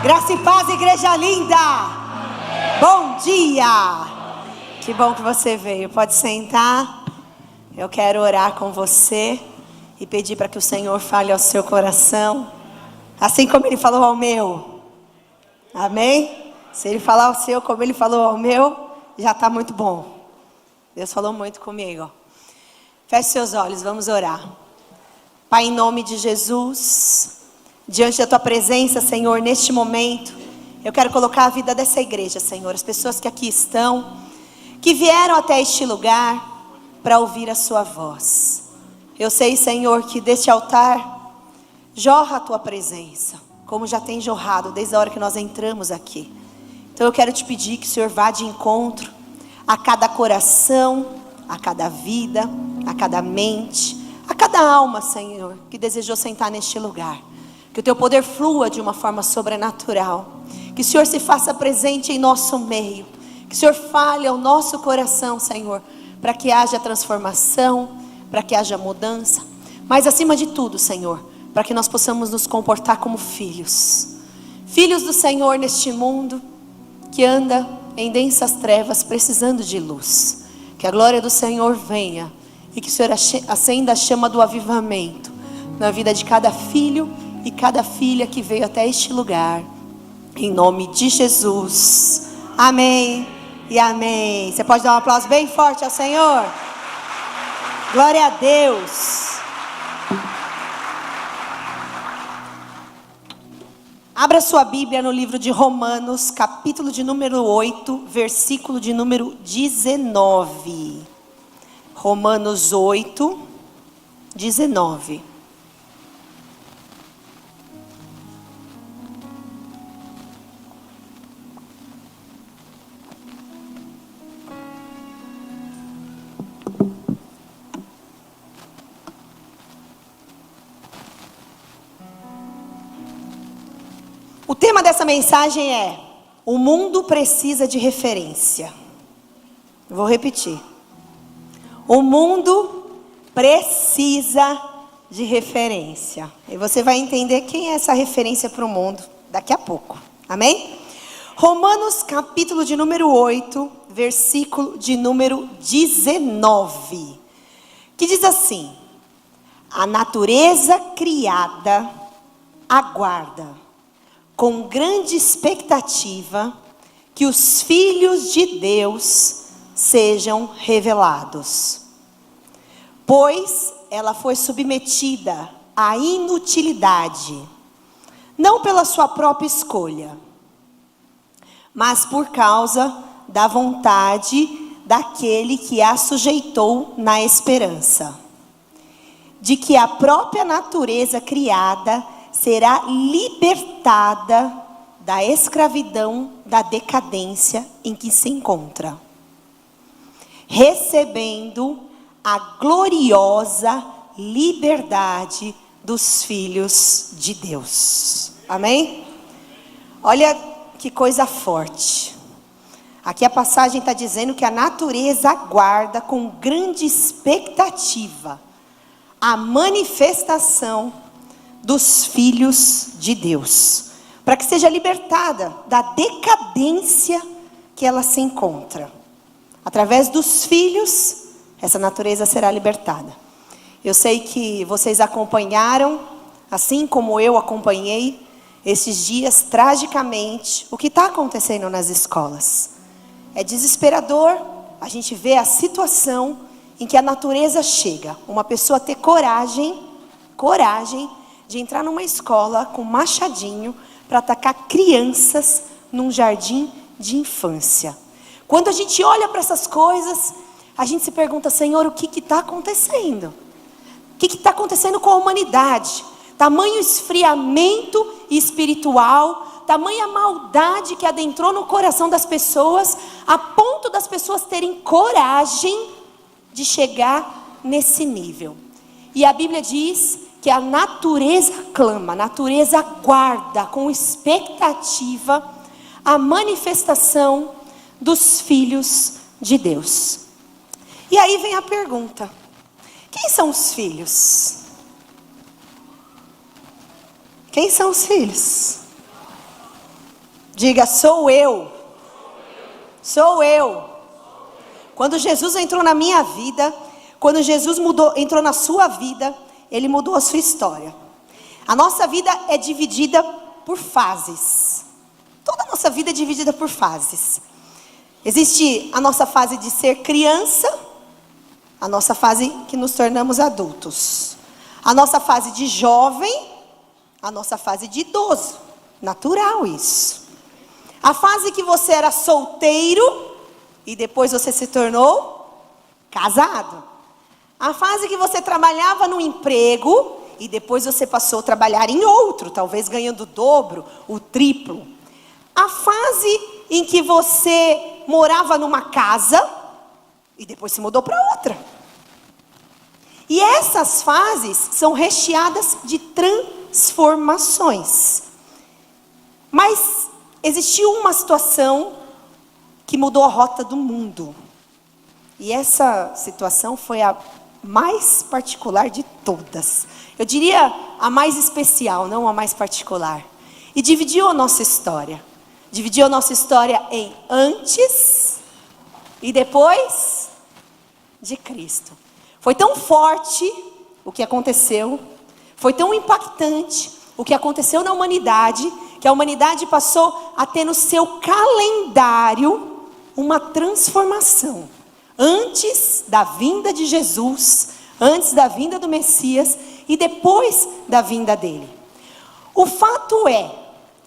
Graça e paz, igreja linda. Bom dia. Que bom que você veio. Pode sentar. Eu quero orar com você e pedir para que o Senhor fale ao seu coração, assim como Ele falou ao meu. Amém? Se Ele falar ao seu como Ele falou ao meu, já está muito bom. Deus falou muito comigo. Feche seus olhos, vamos orar. Pai, em nome de Jesus, diante da Tua presença, Senhor, neste momento, eu quero colocar a vida dessa igreja, Senhor, as pessoas que aqui estão, que vieram até este lugar para ouvir a Sua voz. Eu sei, Senhor, que deste altar jorra a Tua presença, como já tem jorrado desde a hora que nós entramos aqui. Então eu quero te pedir que o Senhor vá de encontro a cada coração, a cada vida, a cada mente, a cada alma, Senhor, que desejou sentar neste lugar. Que o Teu poder flua de uma forma sobrenatural. Que o Senhor se faça presente em nosso meio. Que o Senhor fale ao nosso coração, Senhor, para que haja transformação, para que haja mudança. Mas acima de tudo, Senhor, para que nós possamos nos comportar como filhos. Filhos do Senhor neste mundo que anda em densas trevas, precisando de luz. Que a glória do Senhor venha e que o Senhor acenda a chama do avivamento na vida de cada filho e cada filha que veio até este lugar. Em nome de Jesus. Amém e amém. Você pode dar um aplauso bem forte ao Senhor? Glória a Deus. Abra sua Bíblia no livro de Romanos, capítulo de número 8, versículo de número 19. Romanos 8, 19. O tema dessa mensagem é: o mundo precisa de referência. Vou repetir. O mundo precisa de referência. E você vai entender quem é essa referência para o mundo daqui a pouco. Amém? Romanos capítulo de número 8, versículo de número 19. Que diz assim: a natureza criada aguarda com grande expectativa que os filhos de Deus sejam revelados. Pois ela foi submetida à inutilidade, não pela sua própria escolha, mas por causa da vontade daquele que a sujeitou na esperança, de que a própria natureza criada será libertada da escravidão, da decadência em que se encontra, recebendo a gloriosa liberdade dos filhos de Deus. Amém? Olha que coisa forte. Aqui a passagem está dizendo que a natureza aguarda com grande expectativa a manifestação dos filhos de Deus, para que seja libertada da decadência que ela se encontra. Através dos filhos, essa natureza será libertada. Eu sei que vocês acompanharam, assim como eu acompanhei, esses dias, tragicamente, o que está acontecendo nas escolas. É desesperador a gente ver a situação em que a natureza chega. Uma pessoa ter coragem de entrar numa escola com machadinho para atacar crianças num jardim de infância. Quando a gente olha para essas coisas, a gente se pergunta: Senhor, o que está acontecendo? O que está acontecendo com a humanidade? Tamanho esfriamento espiritual, tamanha maldade que adentrou no coração das pessoas, a ponto das pessoas terem coragem de chegar nesse nível. E a Bíblia diz que a natureza clama, a natureza aguarda com expectativa a manifestação dos filhos de Deus. E aí vem a pergunta: quem são os filhos? Quem são os filhos? Diga, sou eu. Sou eu. Quando Jesus entrou na minha vida, quando Jesus entrou na sua vida, Ele mudou a sua história. A nossa vida é dividida por fases. Toda a nossa vida é dividida por fases. Existe a nossa fase de ser criança, a nossa fase que nos tornamos adultos, a nossa fase de jovem, a nossa fase de idoso. Natural isso. A fase que você era solteiro e depois você se tornou casado. A fase que você trabalhava no emprego e depois você passou a trabalhar em outro, talvez ganhando o dobro, o triplo. A fase em que você morava numa casa e depois se mudou para outra. E essas fases são recheadas de transformações. Mas existiu uma situação que mudou a rota do mundo. E essa situação foi a mais particular de todas. Eu diria a mais especial, não a mais particular. E dividiu a nossa história. Dividiu a nossa história em antes e depois de Cristo. Foi tão forte o que aconteceu, foi tão impactante o que aconteceu na humanidade, que a humanidade passou a ter no seu calendário uma transformação. Antes da vinda de Jesus, antes da vinda do Messias e depois da vinda dele. O fato é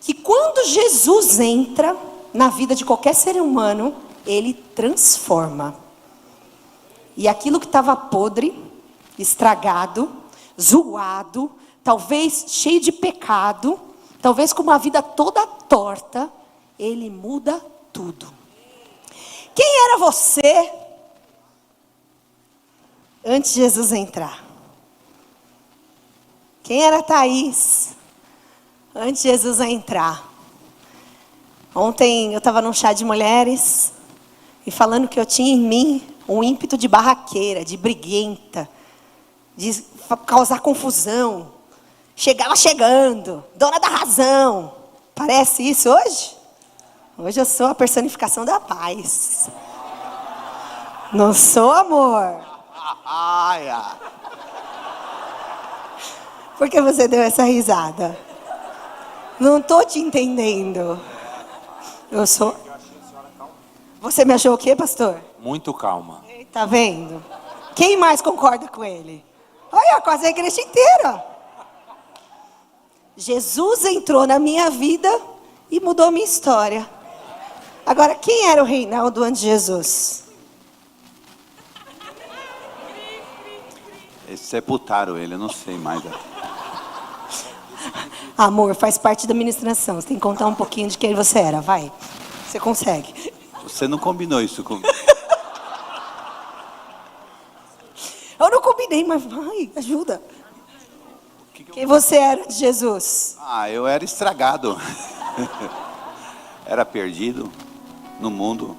que quando Jesus entra na vida de qualquer ser humano, ele transforma. E aquilo que estava podre, estragado, zoado, talvez cheio de pecado, talvez com uma vida toda torta, ele muda tudo. Quem era você antes de Jesus entrar? Quem era Thaís antes de Jesus entrar? Ontem eu estava num chá de mulheres e falando que eu tinha em mim um ímpeto de barraqueira, de briguenta, de causar confusão. Chegava chegando, dona da razão. Parece isso hoje? Hoje eu sou a personificação da paz. Não sou amor. Por que você deu essa risada? Não estou te entendendo. Eu sou... Você me achou o quê, pastor? Muito calma. Tá vendo? Quem mais concorda com ele? Olha, quase a igreja inteira. Jesus entrou na minha vida e mudou minha história. Agora, quem era o Reinaldo antes de Jesus? Eles sepultaram ele, eu não sei mais. Amor, faz parte da ministração. Você tem que contar um pouquinho de quem você era, vai. Você consegue. Você não combinou isso comigo. Eu não combinei, mas vai, ajuda. Quem você era de Jesus? Eu era estragado. Era perdido no mundo.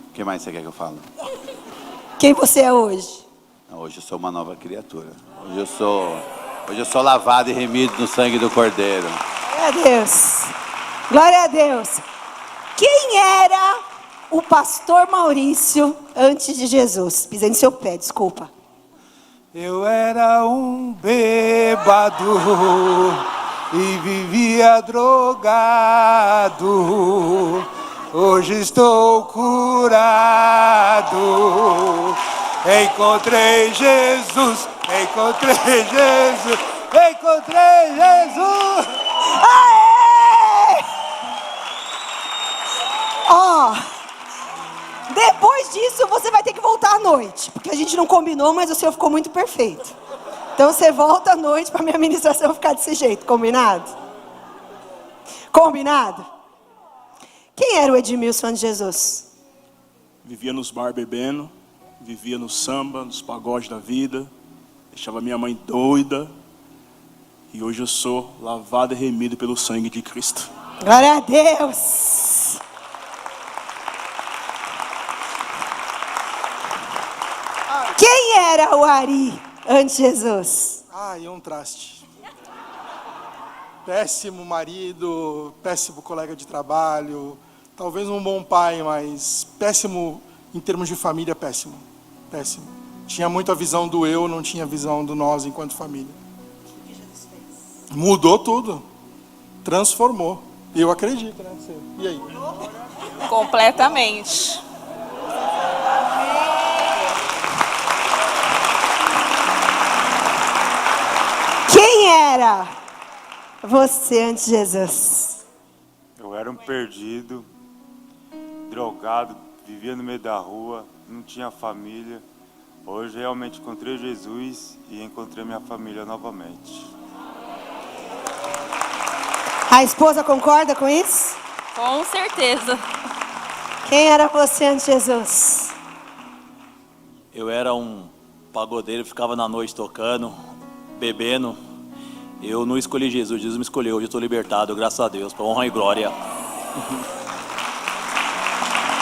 O que mais você quer que eu fale? Quem você é hoje? Hoje eu sou uma nova criatura. Hoje eu sou lavado e remido no sangue do Cordeiro. Glória a Deus. Glória a Deus. Quem era o pastor Maurício antes de Jesus? Pisei no seu pé, desculpa. Eu era um bêbado e vivia drogado. Hoje estou curado. Encontrei Jesus, encontrei Jesus, encontrei Jesus. Aê! Depois disso você vai ter que voltar à noite, porque a gente não combinou, mas o seu ficou muito perfeito. Então você volta à noite para minha ministração ficar desse jeito, combinado? Combinado? Quem era o Edmilson de Jesus? Vivia nos bar bebendo, vivia no samba, nos pagodes da vida, deixava minha mãe doida. E hoje eu sou lavado e remido pelo sangue de Cristo. Glória a Deus! Quem era o Ari antes de Jesus? E um traste. péssimo marido, péssimo colega de trabalho, talvez um bom pai, mas péssimo em termos de família, péssimo. Péssimo. Tinha muito a visão do eu, não tinha a visão do nós enquanto família. O que Jesus fez? Mudou tudo. Transformou. Eu acredito, né? E aí? Completamente. Quem era você antes de Jesus? Eu era um perdido, drogado, vivia no meio da rua, não tinha família. Hoje realmente encontrei Jesus e encontrei minha família novamente. A esposa concorda com isso? Com certeza. Quem era você antes de Jesus? Eu era um pagodeiro, ficava na noite tocando, bebendo. Eu não escolhi Jesus, Jesus me escolheu. Hoje eu estou libertado, graças a Deus, para honra e glória.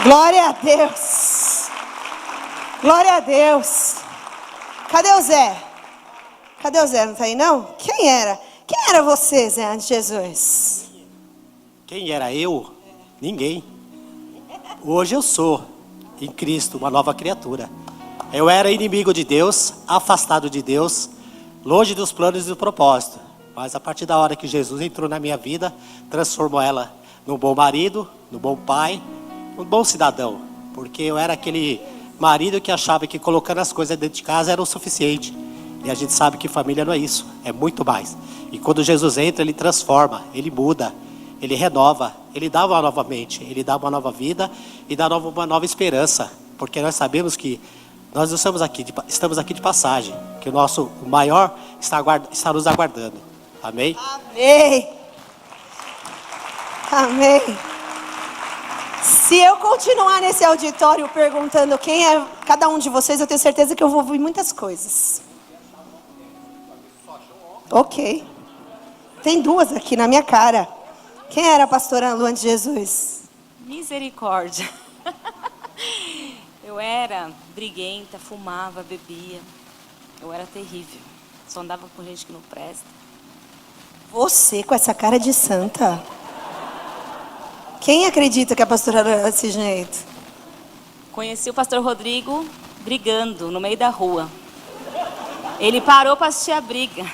Glória a Deus. Glória a Deus. Cadê o Zé? Cadê o Zé? Não está aí não? Quem era? Quem era você, Zé, antes de Jesus? Quem era eu? Ninguém. Hoje eu sou, em Cristo, uma nova criatura. Eu era inimigo de Deus, afastado de Deus, longe dos planos e do propósito. Mas a partir da hora que Jesus entrou na minha vida, transformou ela num bom marido, num bom pai, num bom cidadão. Porque eu era aquele marido que achava que colocando as coisas dentro de casa era o suficiente. E a gente sabe que família não é isso, é muito mais. E quando Jesus entra, ele transforma, ele muda, ele renova, ele dá uma nova mente, ele dá uma nova vida e dá uma nova esperança. Porque nós sabemos que nós não estamos aqui de passagem, que o maior está nos aguardando. Amém? Amém. Amém. Se eu continuar nesse auditório perguntando quem é cada um de vocês, eu tenho certeza que eu vou ouvir muitas coisas. Ok. Tem duas aqui na minha cara. Quem era a pastora Lu antes de Jesus? Misericórdia. Eu era briguenta, fumava, bebia. Eu era terrível. Só andava com gente que não presta. Você com essa cara de santa. Quem acredita que a pastora era desse jeito? Conheci o pastor Rodrigo brigando no meio da rua. Ele parou para assistir a briga.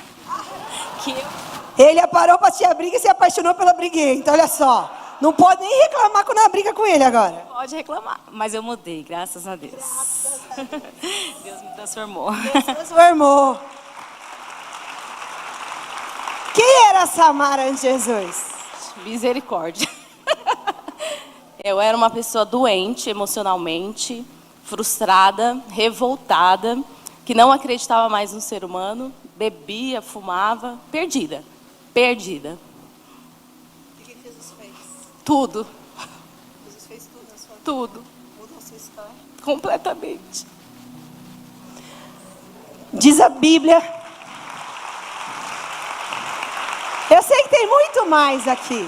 Ele parou para assistir a briga e se apaixonou pela briguenta. Olha só. Não pode nem reclamar quando ela briga com ele agora. Pode reclamar, mas eu mudei, graças a Deus. Deus me transformou. Deus transformou. Quem era Samara antes de Jesus? Misericórdia. Eu era uma pessoa doente emocionalmente, frustrada, revoltada, que não acreditava mais no ser humano, bebia, fumava, perdida. Perdida. O que Jesus fez? Tudo. Jesus fez tudo na sua vida. Tudo. Mudou a sua história. Completamente. Diz a Bíblia. Eu sei que tem muito mais aqui.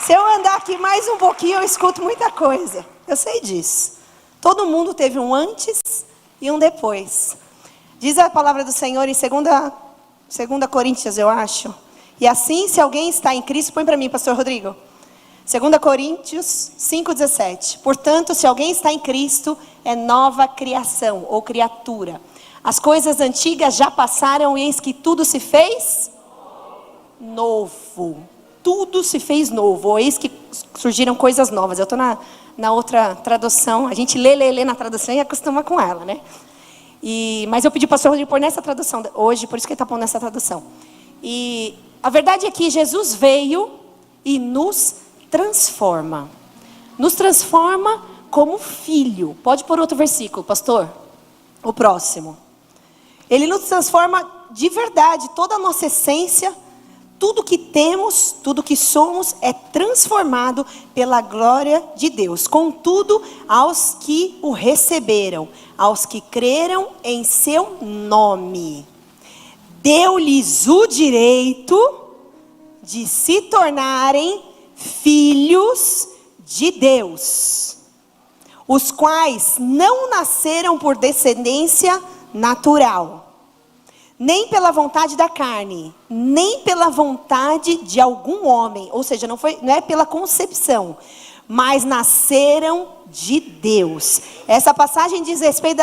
Se eu andar aqui mais um pouquinho, eu escuto muita coisa. Eu sei disso. Todo mundo teve um antes e um depois. Diz a palavra do Senhor em 2 Coríntios, eu acho. E assim, se alguém está em Cristo, põe para mim, pastor Rodrigo. 2 Coríntios 5,17. Portanto, se alguém está em Cristo, é nova criação ou criatura. As coisas antigas já passaram e eis que tudo se fez novo. Tudo se fez novo. Ou eis que surgiram coisas novas. Eu estou na outra tradução. A gente lê na tradução e acostuma com ela, né? Mas eu pedi para o pastor Rodrigo pôr nessa tradução hoje, por isso que ele está pondo nessa tradução. E a verdade é que Jesus veio e nos transforma. Nos transforma como filho. Pode pôr outro versículo, pastor? O próximo. Ele nos transforma de verdade. Toda a nossa essência, tudo que temos, tudo que somos é transformado pela glória de Deus. Contudo, aos que o receberam, aos que creram em seu nome, deu-lhes o direito de se tornarem filhos de Deus, os quais não nasceram por descendência natural, nem pela vontade da carne, nem pela vontade de algum homem. Ou seja, não é pela concepção, mas nasceram de Deus. Essa passagem diz respeito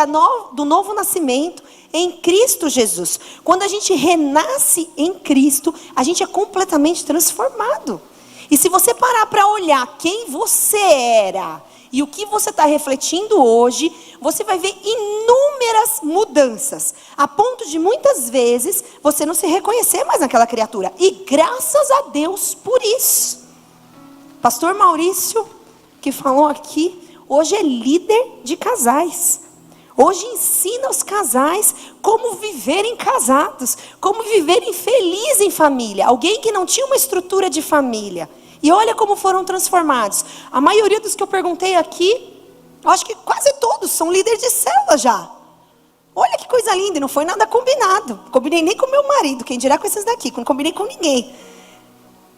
do novo nascimento em Cristo Jesus. Quando a gente renasce em Cristo, a gente é completamente transformado. E se você parar para olhar quem você era e o que você está refletindo hoje, você vai ver inúmeras mudanças, a ponto de muitas vezes você não se reconhecer mais naquela criatura. E graças a Deus por isso. Pastor Maurício, que falou aqui, hoje é líder de casais. Hoje ensina os casais como viverem casados, como viverem felizes em família. Alguém que não tinha uma estrutura de família. E olha como foram transformados. A maioria dos que eu perguntei aqui, eu acho que quase todos são líderes de célula já. Olha que coisa linda, e não foi nada combinado. Não combinei nem com meu marido, quem dirá com esses daqui, não combinei com ninguém.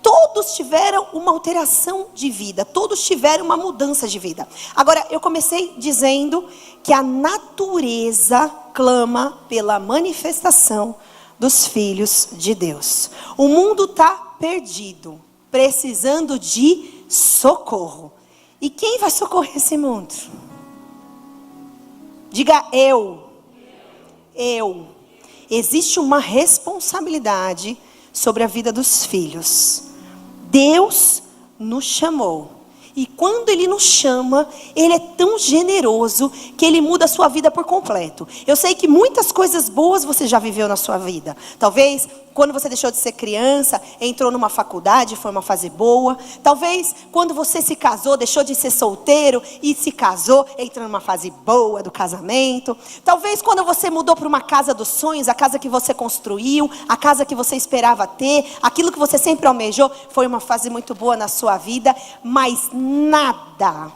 Todos tiveram uma alteração de vida, todos tiveram uma mudança de vida. Agora, eu comecei dizendo que a natureza clama pela manifestação dos filhos de Deus. O mundo está perdido, precisando de socorro. E quem vai socorrer esse mundo? Diga eu. Existe uma responsabilidade sobre a vida dos filhos. Deus nos chamou. E quando Ele nos chama, Ele é tão generoso que Ele muda a sua vida por completo. Eu sei que muitas coisas boas você já viveu na sua vida. Talvez quando você deixou de ser criança, entrou numa faculdade, foi uma fase boa. Talvez quando você se casou, deixou de ser solteiro e se casou, entrou numa fase boa do casamento. Talvez quando você mudou para uma casa dos sonhos, a casa que você construiu, a casa que você esperava ter, aquilo que você sempre almejou, foi uma fase muito boa na sua vida. Mas nada,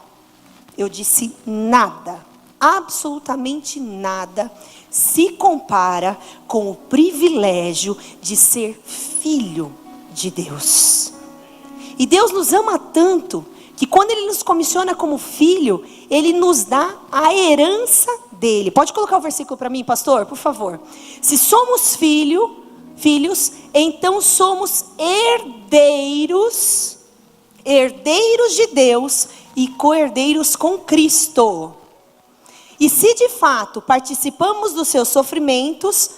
eu disse nada, absolutamente nada, se compara com o privilégio de ser filho de Deus. E Deus nos ama tanto, que quando Ele nos comissiona como filho, Ele nos dá a herança dEle. Pode colocar o versículo para mim, pastor, por favor. Se somos filhos, então somos herdeiros de Deus e co-herdeiros com Cristo. E se de fato participamos dos seus sofrimentos,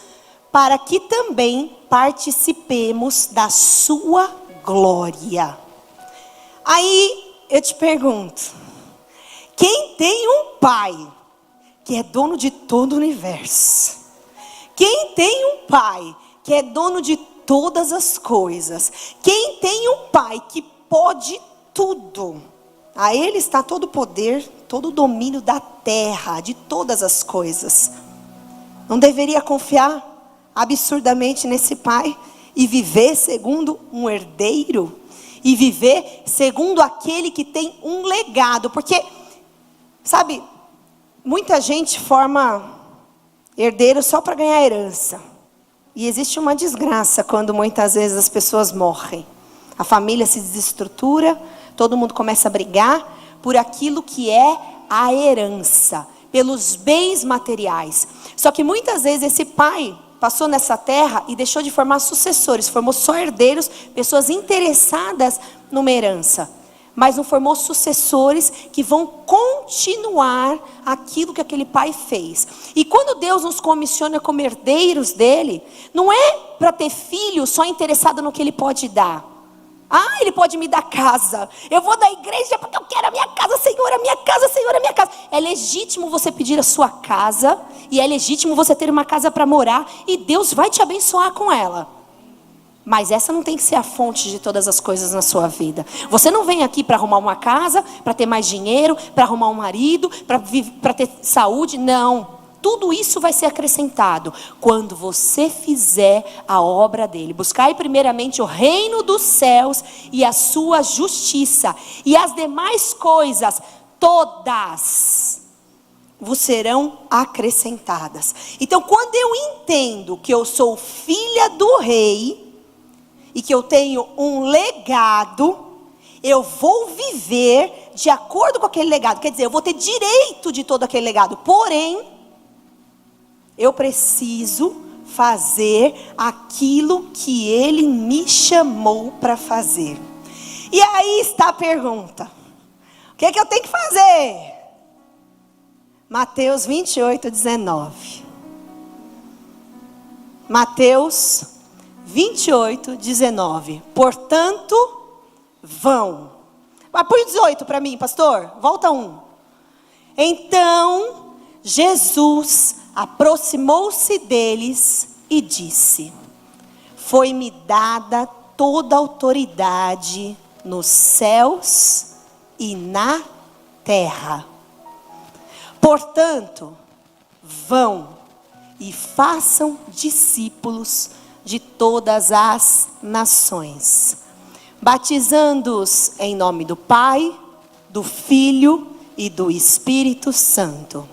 para que também participemos da sua glória. Aí eu te pergunto, quem tem um pai que é dono de todo o universo? Quem tem um pai que é dono de todas as coisas? Quem tem um pai que pode tudo? A Ele está todo o poder, todo o domínio da terra, de todas as coisas. Não deveria confiar absurdamente nesse pai e viver segundo um herdeiro? E viver segundo aquele que tem um legado? Porque, sabe, muita gente forma herdeiro só para ganhar herança. E existe uma desgraça quando muitas vezes as pessoas morrem. A família se desestrutura, todo mundo começa a brigar por aquilo que é a herança, pelos bens materiais. Só que muitas vezes esse pai passou nessa terra e deixou de formar sucessores, formou só herdeiros, pessoas interessadas numa herança, mas não formou sucessores que vão continuar aquilo que aquele pai fez. E quando Deus nos comissiona como herdeiros dele, não é para ter filho só interessado no que ele pode dar. Ah, Ele pode me dar casa. Eu vou da igreja porque eu quero a minha casa, Senhor, a minha casa, Senhor, a minha casa. É legítimo você pedir a sua casa. E é legítimo você ter uma casa para morar. E Deus vai te abençoar com ela. Mas essa não tem que ser a fonte de todas as coisas na sua vida. Você não vem aqui para arrumar uma casa, para ter mais dinheiro, para arrumar um marido, para ter saúde. Não. Tudo isso vai ser acrescentado quando você fizer a obra dele. Buscai primeiramente o reino dos céus e a sua justiça. E as demais coisas, todas, vos serão acrescentadas. Então, quando eu entendo que eu sou filha do rei e que eu tenho um legado, eu vou viver de acordo com aquele legado. Quer dizer, eu vou ter direito de todo aquele legado. Porém, eu preciso fazer aquilo que Ele me chamou para fazer. E aí está a pergunta: o que é que eu tenho que fazer? Mateus 28, 19. Mateus 28, 19. Portanto, vão. Mas põe 18 para mim, pastor. Volta um. Então, Jesus aproximou-se deles e disse: foi-me dada toda a autoridade nos céus e na terra. Portanto, vão e façam discípulos de todas as nações, batizando-os em nome do Pai, do Filho e do Espírito Santo,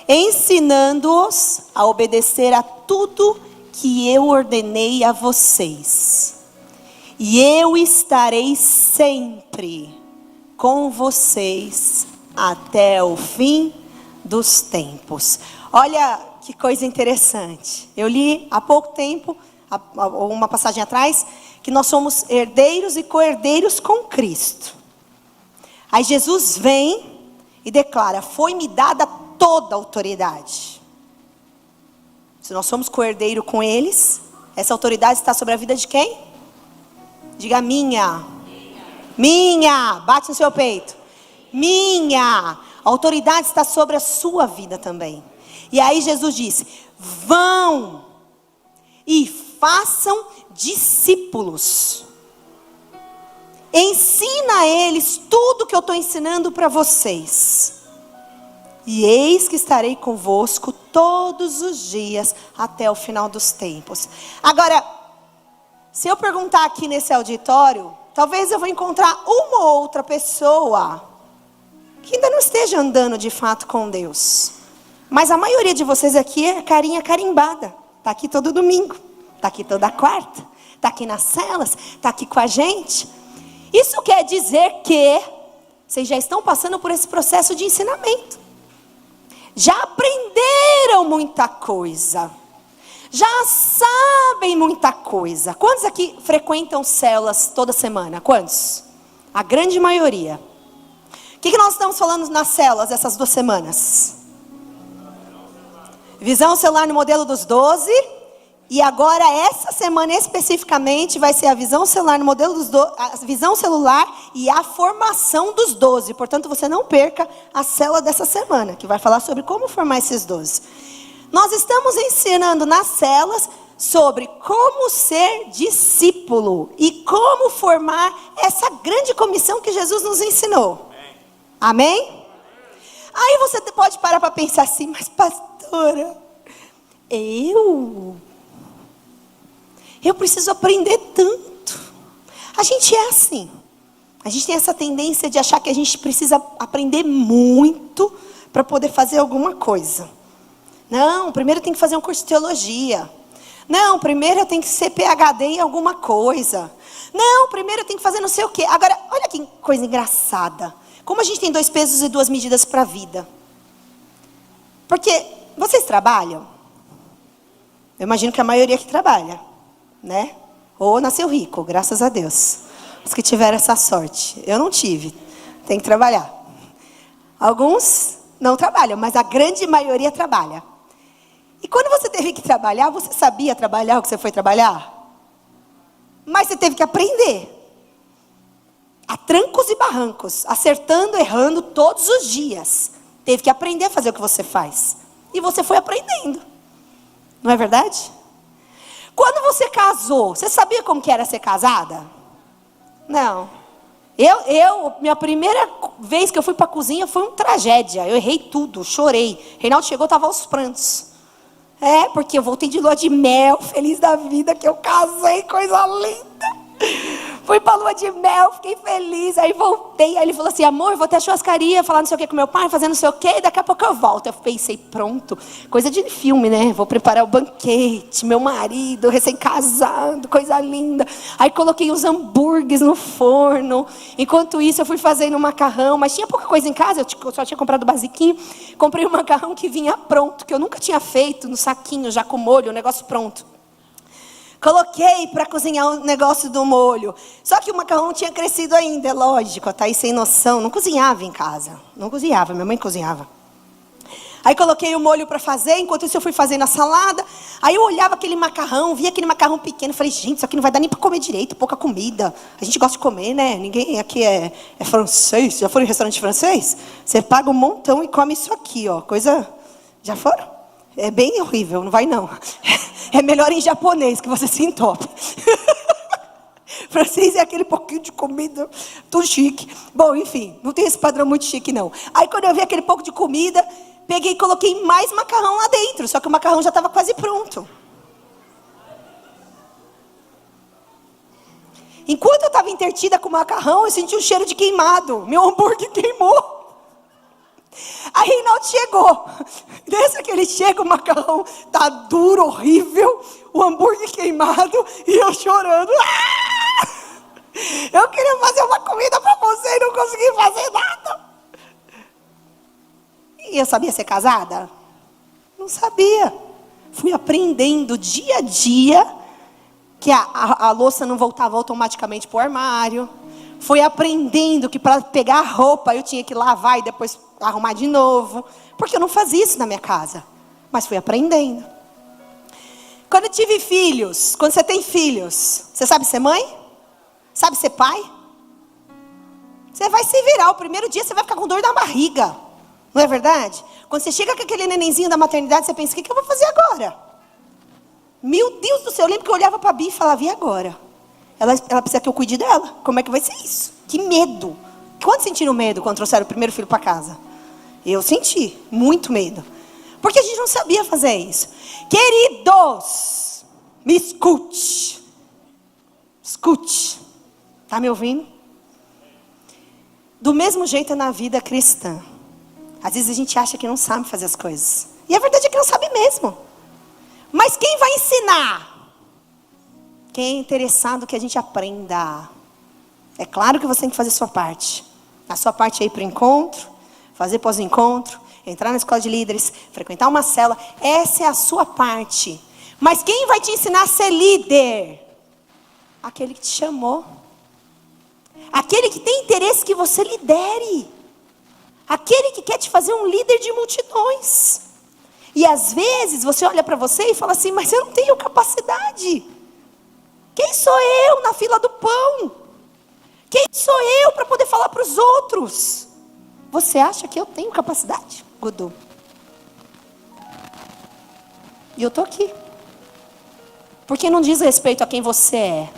ensinando-os a obedecer a tudo que eu ordenei a vocês. E eu estarei sempre com vocês até o fim dos tempos. Olha que coisa interessante. Eu li há pouco tempo, uma passagem atrás, que nós somos herdeiros e co-herdeiros com Cristo. Aí Jesus vem e declara: foi-me dada toda a autoridade. Se nós somos co-herdeiro com eles, essa autoridade está sobre a vida de quem? Diga: minha. Minha. Bate no seu peito. Minha. A autoridade está sobre a sua vida também. E aí Jesus disse: vão e façam discípulos. Ensina a eles tudo que eu estou ensinando para vocês. E eis que estarei convosco todos os dias até o final dos tempos. Agora, se eu perguntar aqui nesse auditório, talvez eu vou encontrar uma ou outra pessoa que ainda não esteja andando de fato com Deus. Mas a maioria de vocês aqui é carinha carimbada. Está aqui todo domingo, está aqui toda quarta, está aqui nas celas, está aqui com a gente. Isso quer dizer que vocês já estão passando por esse processo de ensinamento. Já aprenderam muita coisa. Já sabem muita coisa. Quantos aqui frequentam células toda semana? Quantos? A grande maioria. O que nós estamos falando nas células essas 2 semanas? Visão celular no modelo dos 12. E agora, essa semana especificamente, vai ser a visão celular no modelo dos 12, a visão celular e a formação dos 12. Portanto, você não perca a célula dessa semana, que vai falar sobre como formar esses 12. Nós estamos ensinando nas células sobre como ser discípulo e como formar essa grande comissão que Jesus nos ensinou. Amém? Aí você pode parar para pensar assim: mas pastora, eu preciso aprender tanto. A gente é assim. A gente tem essa tendência de achar que a gente precisa aprender muito para poder fazer alguma coisa. Não, primeiro tem que fazer um curso de teologia. Não, primeiro eu tenho que ser PhD em alguma coisa. Não, primeiro eu tenho que fazer não sei o quê. Agora, olha que coisa engraçada. Como a gente tem 2 pesos e 2 medidas para a vida. Porque vocês trabalham? Eu imagino que a maioria que trabalha, né? Ou nasceu rico, graças a Deus. Os que tiveram essa sorte. Eu não tive. Tem que trabalhar. Alguns não trabalham, mas a grande maioria trabalha. E quando você teve que trabalhar, você sabia trabalhar o que você foi trabalhar? Mas você teve que aprender. A trancos e barrancos, acertando, errando todos os dias. Teve que aprender a fazer o que você faz. E você foi aprendendo. Não é verdade? Quando você casou, você sabia como que era ser casada? Não. Minha primeira vez que eu fui para a cozinha foi uma tragédia. Eu errei tudo, chorei. Reinaldo chegou, estava aos prantos. Porque eu voltei de lua de mel, feliz da vida, que eu casei, coisa linda. Fui pra lua de mel, fiquei feliz. Aí voltei, aí ele falou assim, amor, vou até a churrascaria, falar não sei o que com meu pai, fazer não sei o que, e daqui a pouco eu volto. Eu pensei, pronto, coisa de filme, né? Vou preparar o banquete, meu marido, recém-casado, coisa linda. Aí coloquei os hambúrgueres no forno. Enquanto isso, eu fui fazendo macarrão, mas tinha pouca coisa em casa, eu só tinha comprado o basiquinho. Comprei um macarrão que vinha pronto, que eu nunca tinha feito, no saquinho, já com molho, o negócio pronto. Coloquei para cozinhar o negócio do molho. Só que o macarrão não tinha crescido ainda, é lógico. Tá aí sem noção. Não cozinhava em casa. Não cozinhava, minha mãe cozinhava. Aí coloquei o molho para fazer. Enquanto isso eu fui fazendo a salada. Aí eu olhava aquele macarrão, via aquele macarrão pequeno. Falei, gente, isso aqui não vai dar nem para comer direito. Pouca comida. A gente gosta de comer, né? Ninguém aqui é francês. Já foram em restaurante francês? Você paga um montão e come isso aqui, ó. Coisa... Já foram? É bem horrível, não vai não. É melhor em japonês, que você se entope. Francês é aquele pouquinho de comida, tudo chique. Bom, enfim, não tem esse padrão muito chique não. Aí quando eu vi aquele pouco de comida, peguei e coloquei mais macarrão lá dentro. Só que o macarrão já estava quase pronto. Enquanto eu estava entretida com o macarrão, eu senti um cheiro de queimado. Meu hambúrguer queimou. Aí Reinaldo chegou. Desde que ele chega, o macarrão tá duro, horrível, o hambúrguer queimado e eu chorando. Ah! Eu queria fazer uma comida para você e não consegui fazer nada. E eu sabia ser casada? Não sabia. Fui aprendendo dia a dia que a louça não voltava automaticamente para o armário. Fui aprendendo que para pegar a roupa eu tinha que lavar e depois arrumar de novo. Porque eu não fazia isso na minha casa. Mas fui aprendendo. Quando eu tive filhos, quando você tem filhos, você sabe ser mãe? Sabe ser pai? Você vai se virar. O primeiro dia você vai ficar com dor na barriga. Não é verdade? Quando você chega com aquele nenenzinho da maternidade, você pensa, o que eu vou fazer agora? Meu Deus do céu, eu lembro que eu olhava para a Bia e falava, e agora? Ela precisa que eu cuide dela. Como é que vai ser isso? Que medo. Quantos sentiram medo quando trouxeram o primeiro filho para casa? Eu senti muito medo. Porque a gente não sabia fazer isso. Queridos, me escute. Escute. Está me ouvindo? Do mesmo jeito é na vida cristã. Às vezes a gente acha que não sabe fazer as coisas. E a verdade é que não sabe mesmo. Mas quem vai ensinar? Quem é interessado que a gente aprenda. É claro que você tem que fazer a sua parte. A sua parte é ir para o encontro, fazer pós-encontro, entrar na escola de líderes, frequentar uma célula. Essa é a sua parte. Mas quem vai te ensinar a ser líder? Aquele que te chamou. Aquele que tem interesse que você lidere. Aquele que quer te fazer um líder de multidões. E às vezes você olha para você e fala assim, mas eu não tenho capacidade. Quem sou eu na fila do pão? Quem sou eu para poder falar para os outros? Você acha que eu tenho capacidade, Godô? E eu estou aqui. Porque não diz respeito a quem você é.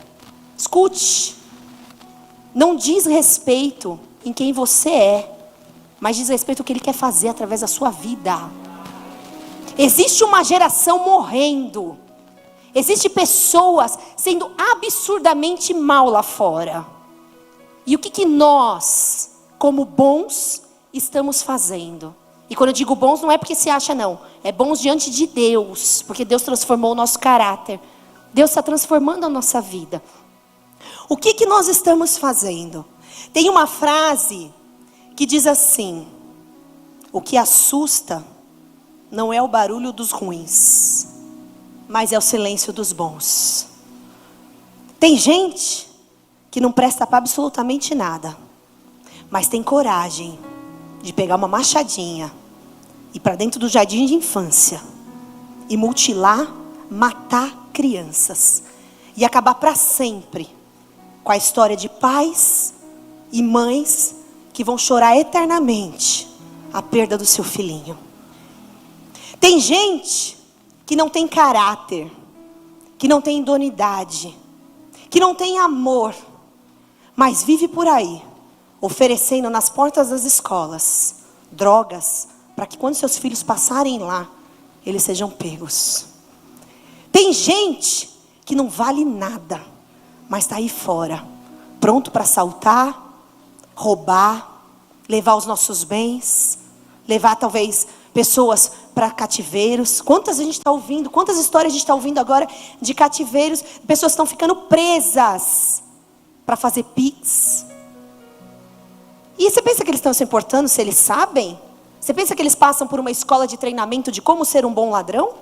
Escute. Não diz respeito em quem você é. Mas diz respeito ao que Ele quer fazer através da sua vida. Existe uma geração morrendo. Existem pessoas sendo absurdamente mal lá fora. E o que nós, como bons, estamos fazendo? E quando eu digo bons, não é porque se acha não. É bons diante de Deus. Porque Deus transformou o nosso caráter. Deus está transformando a nossa vida. O que nós estamos fazendo? Tem uma frase que diz assim: o que assusta não é o barulho dos ruins, mas é o silêncio dos bons. Tem gente que não presta para absolutamente nada, mas tem coragem de pegar uma machadinha, ir para dentro do jardim de infância e mutilar, matar crianças e acabar para sempre com a história de pais e mães que vão chorar eternamente a perda do seu filhinho. Tem gente que não tem caráter, que não tem idoneidade, que não tem amor, mas vive por aí, oferecendo nas portas das escolas drogas, para que quando seus filhos passarem lá, eles sejam pegos. Tem gente que não vale nada, mas está aí fora, pronto para assaltar, roubar, levar os nossos bens, levar talvez pessoas para cativeiros. Quantas a gente está ouvindo, quantas histórias a gente está ouvindo agora de cativeiros, pessoas estão ficando presas para fazer pix. E você pensa que eles estão se importando se eles sabem? Você pensa que eles passam por uma escola de treinamento de como ser um bom ladrão?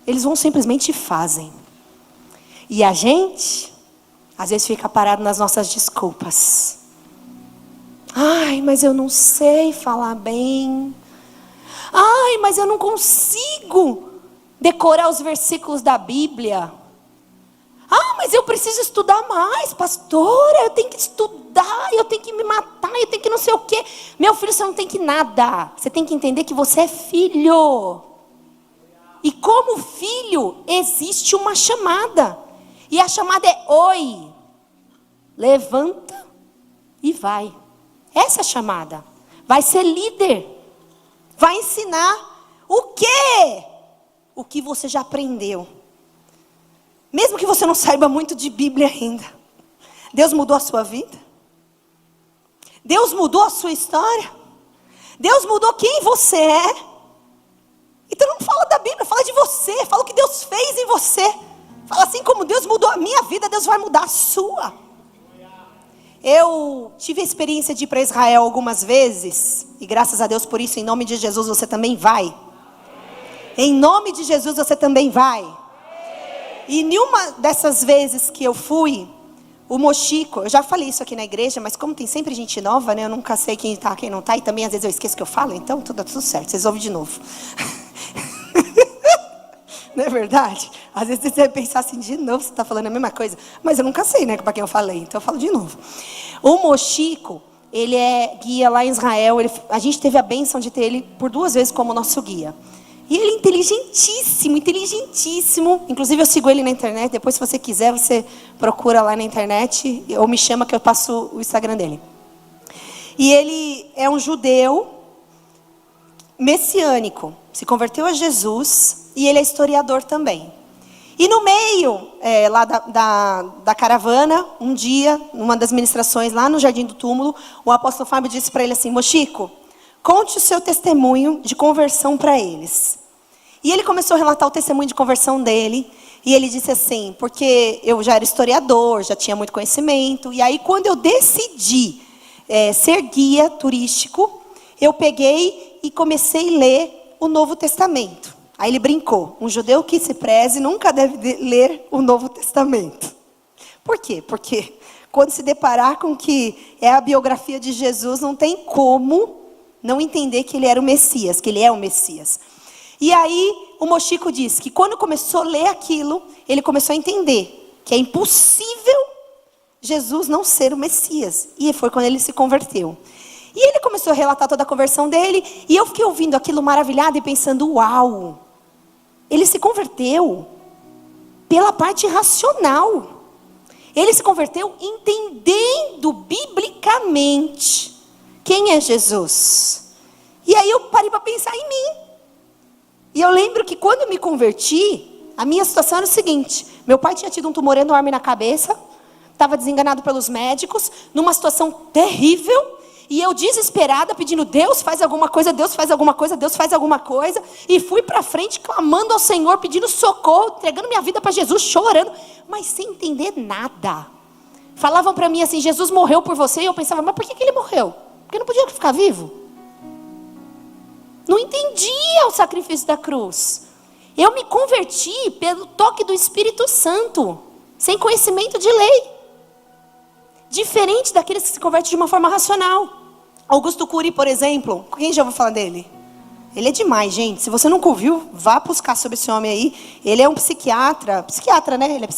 Eles vão simplesmente fazem. E a gente, às vezes, fica parado nas nossas desculpas. Ai, mas eu não sei falar bem. Ai, mas eu não consigo decorar os versículos da Bíblia. Ah, mas eu preciso estudar mais, pastora. Eu tenho que estudar, eu tenho que me matar, eu tenho que não sei o quê. Meu filho, você não tem que nada. Você tem que entender que você é filho. E como filho, existe uma chamada. E a chamada é: oi, levanta e vai. Essa é a chamada. Vai ser líder. Vai ensinar o quê? O que você já aprendeu. Mesmo que você não saiba muito de Bíblia ainda. Deus mudou a sua vida? Deus mudou a sua história? Deus mudou quem você é? Então não fala da Bíblia, fala de você. Fala o que Deus fez em você. Fala assim: como Deus mudou a minha vida, Deus vai mudar a sua. Eu tive a experiência de ir para Israel algumas vezes. E graças a Deus por isso, em nome de Jesus, você também vai. Em nome de Jesus, você também vai. E nenhuma dessas vezes que eu fui, o Mochico, eu já falei isso aqui na igreja, mas como tem sempre gente nova, né? Eu nunca sei quem está, quem não está. E também às vezes eu esqueço que eu falo, então tudo certo, vocês ouvem de novo. Não é verdade? Às vezes você vai pensar assim: de novo você está falando a mesma coisa. Mas eu nunca sei, né, para quem eu falei, então eu falo de novo. O Mochico, ele é guia lá em Israel. A gente teve a bênção de ter ele por 2 vezes como nosso guia. E ele é inteligentíssimo, inteligentíssimo. Inclusive eu sigo ele na internet. Depois, se você quiser, você procura lá na internet ou me chama que eu passo o Instagram dele. E ele é um judeu messiânico. Se converteu a Jesus e ele é historiador também. E no meio lá da caravana, um dia, numa das ministrações lá no Jardim do Túmulo, o apóstolo Fábio disse para ele assim: Mochico, conte o seu testemunho de conversão para eles. E ele começou a relatar o testemunho de conversão dele. E ele disse assim: porque eu já era historiador, já tinha muito conhecimento. E aí, quando eu decidi ser guia turístico, eu peguei e comecei a ler o Novo Testamento. Aí ele brincou: um judeu que se preze nunca deve ler o Novo Testamento. Por quê? Porque quando se deparar com que é a biografia de Jesus, não tem como não entender que ele era o Messias, que ele é o Messias. E aí o Mochico disse que quando começou a ler aquilo, ele começou a entender que é impossível Jesus não ser o Messias. E foi quando ele se converteu. E ele começou a relatar toda a conversão dele, e eu fiquei ouvindo aquilo maravilhado e pensando: uau, ele se converteu pela parte racional. Ele se converteu entendendo biblicamente quem é Jesus. E aí eu parei para pensar em mim. E eu lembro que quando eu me converti, a minha situação era o seguinte: meu pai tinha tido um tumor enorme na cabeça, estava desenganado pelos médicos, numa situação terrível, e eu desesperada pedindo: Deus faz alguma coisa, Deus faz alguma coisa, Deus faz alguma coisa. E fui para frente clamando ao Senhor, pedindo socorro, entregando minha vida para Jesus, chorando, mas sem entender nada. Falavam para mim assim: Jesus morreu por você. E eu pensava: mas por que ele morreu? Porque não podia ficar vivo? Não entendia o sacrifício da cruz. Eu me converti pelo toque do Espírito Santo, sem conhecimento de lei. Diferente daqueles que se convertem de uma forma racional. Augusto Cury, por exemplo, quem já ouviu falar dele? Ele é demais, gente. Se você nunca ouviu, vá buscar sobre esse homem aí. Ele é um psiquiatra, né? Ele é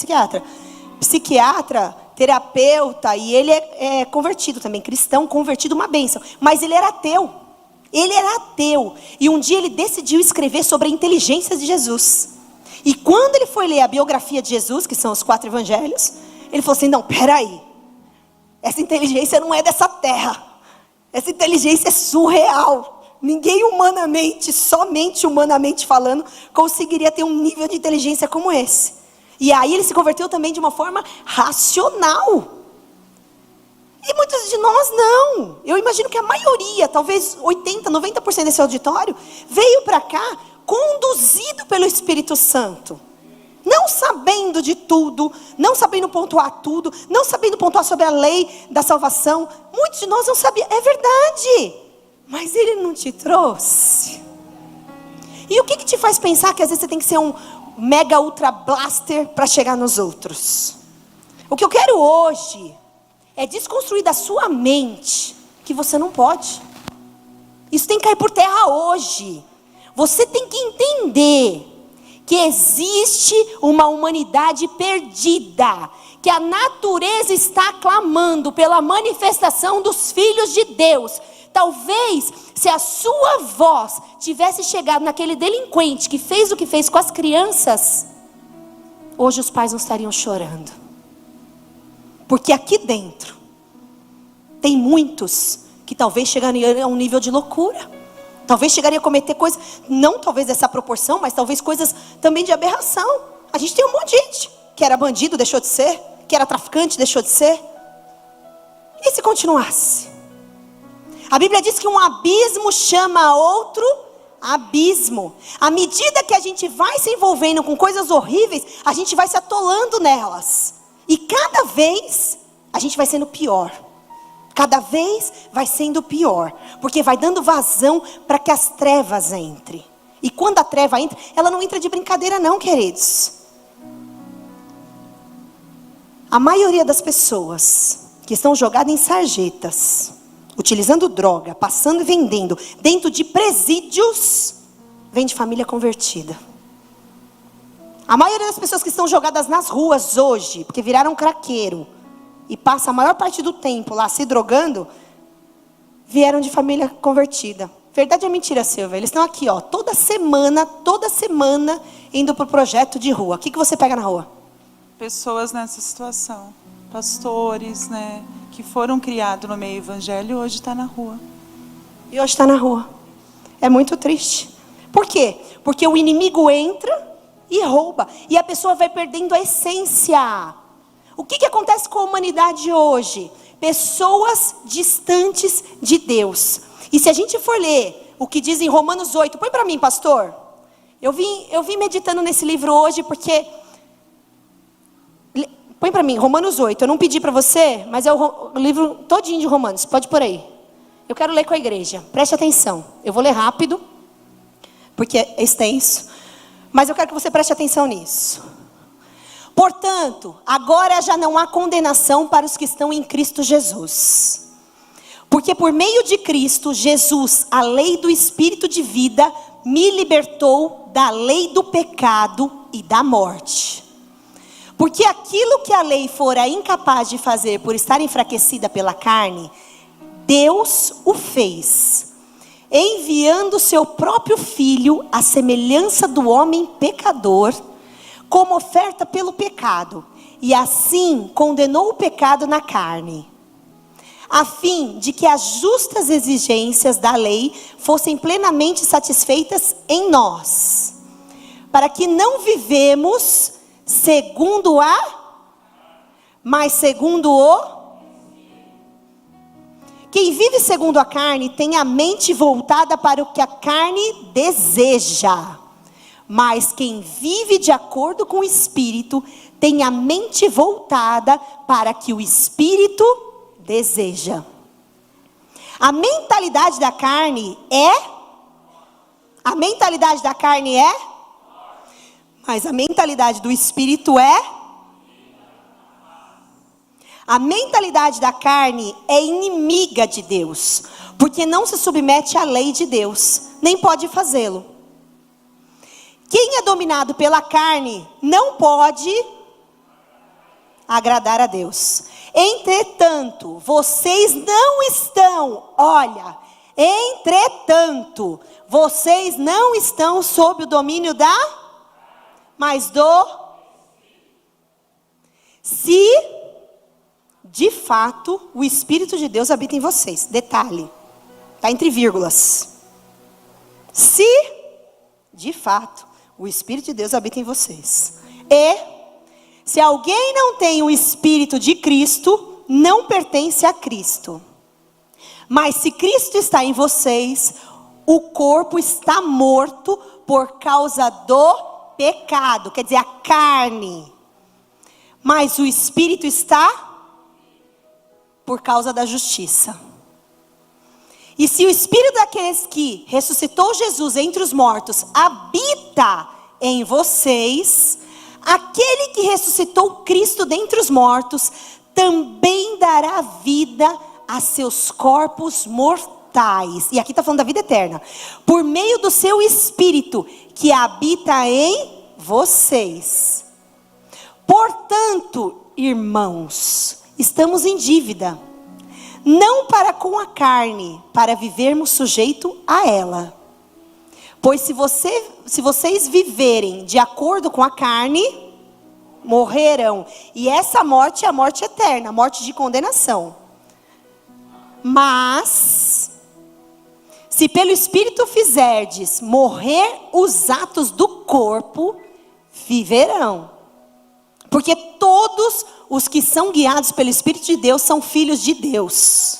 psiquiatra, terapeuta, e ele é convertido também, cristão, convertido, uma bênção. Mas ele era ateu. Ele era ateu. E um dia ele decidiu escrever sobre a inteligência de Jesus. E quando ele foi ler a biografia de Jesus, que são os 4 evangelhos, ele falou assim: não, peraí. Essa inteligência não é dessa terra. Essa inteligência é surreal. Ninguém humanamente, somente humanamente falando, conseguiria ter um nível de inteligência como esse. E aí ele se converteu também de uma forma racional. E muitos de nós não. Eu imagino que a maioria, talvez 80, 90% desse auditório, veio para cá conduzido pelo Espírito Santo. Não sabendo de tudo, não sabendo pontuar tudo, não sabendo pontuar sobre a lei da salvação. Muitos de nós não sabiam, é verdade. Mas ele não te trouxe. E o que te faz pensar que às vezes você tem que ser um mega ultra blaster para chegar nos outros? O que eu quero hoje é desconstruir da sua mente que você não pode. Isso tem que cair por terra hoje. Você tem que entender que existe uma humanidade perdida, que a natureza está clamando pela manifestação dos filhos de Deus. Talvez, se a sua voz tivesse chegado naquele delinquente que fez o que fez com as crianças, hoje os pais não estariam chorando. Porque aqui dentro tem muitos que talvez chegariam a um nível de loucura. Talvez chegaria a cometer coisas, não talvez dessa proporção, mas talvez coisas também de aberração. A gente tem um monte de gente que era bandido, deixou de ser, que era traficante, deixou de ser. E se continuasse? A Bíblia diz que um abismo chama outro abismo. À medida que a gente vai se envolvendo com coisas horríveis, a gente vai se atolando nelas. E cada vez a gente vai sendo pior. Cada vez vai sendo pior, porque vai dando vazão para que as trevas entrem. E quando a treva entra, ela não entra de brincadeira não, queridos. A maioria das pessoas que estão jogadas em sarjetas, utilizando droga, passando e vendendo, dentro de presídios, vem de família convertida. A maioria das pessoas que estão jogadas nas ruas hoje, porque viraram craqueiro, e passa a maior parte do tempo lá se drogando, vieram de família convertida. Verdade ou mentira, Silvia? Eles estão aqui, ó, toda semana, indo para o projeto de rua. O que você pega na rua? Pessoas nessa situação. Pastores, né, que foram criados no meio evangélico, hoje está na rua. E hoje está na rua. É muito triste. Por quê? Porque o inimigo entra e rouba. E a pessoa vai perdendo a essência. O que acontece com a humanidade hoje? Pessoas distantes de Deus. E se a gente for ler o que diz em Romanos 8, põe para mim, pastor. Eu vim meditando nesse livro hoje porque... Põe para mim, Romanos 8. Eu não pedi para você, mas é o livro todinho de Romanos. Pode pôr aí. Eu quero ler com a igreja. Preste atenção. Eu vou ler rápido, porque é extenso. Mas eu quero que você preste atenção nisso. Portanto, agora já não há condenação para os que estão em Cristo Jesus. Porque por meio de Cristo Jesus, a lei do Espírito de vida, me libertou da lei do pecado e da morte. Porque aquilo que a lei fora incapaz de fazer por estar enfraquecida pela carne, Deus o fez, enviando seu próprio Filho à semelhança do homem pecador, como oferta pelo pecado, e assim condenou o pecado na carne, a fim de que as justas exigências da lei fossem plenamente satisfeitas em nós, para que não vivemos segundo mas segundo o... Quem vive segundo a carne tem a mente voltada para o que a carne deseja. Mas quem vive de acordo com o Espírito tem a mente voltada para que o Espírito deseja. A mentalidade da carne é... Mas a mentalidade do Espírito é... A mentalidade da carne é inimiga de Deus, porque não se submete à lei de Deus, nem pode fazê-lo. Quem é dominado pela carne não pode agradar a Deus. Entretanto, vocês não estão, vocês não estão sob o domínio mas se de fato o Espírito de Deus habita em vocês. Detalhe, está entre vírgulas. Se de fato o Espírito de Deus habita em vocês. E Se alguém não tem o Espírito de Cristo, não pertence a Cristo. Mas se Cristo está em vocês, o corpo está morto por causa do pecado, quer dizer, a carne. Mas o Espírito está por causa da justiça. E se o Espírito daqueles que ressuscitou Jesus entre os mortos habita em vocês, aquele que ressuscitou Cristo dentre os mortos também dará vida a seus corpos mortais. E aqui está falando da vida eterna. Por meio do seu Espírito que habita em vocês. Portanto, irmãos, estamos em dívida. Não para com a carne, para vivermos sujeito a ela. Pois se vocês viverem de acordo com a carne, morrerão. E essa morte é a morte eterna, a morte de condenação. Mas, se pelo Espírito fizerdes morrer os atos do corpo, viverão. Porque todos os que são guiados pelo Espírito de Deus são filhos de Deus.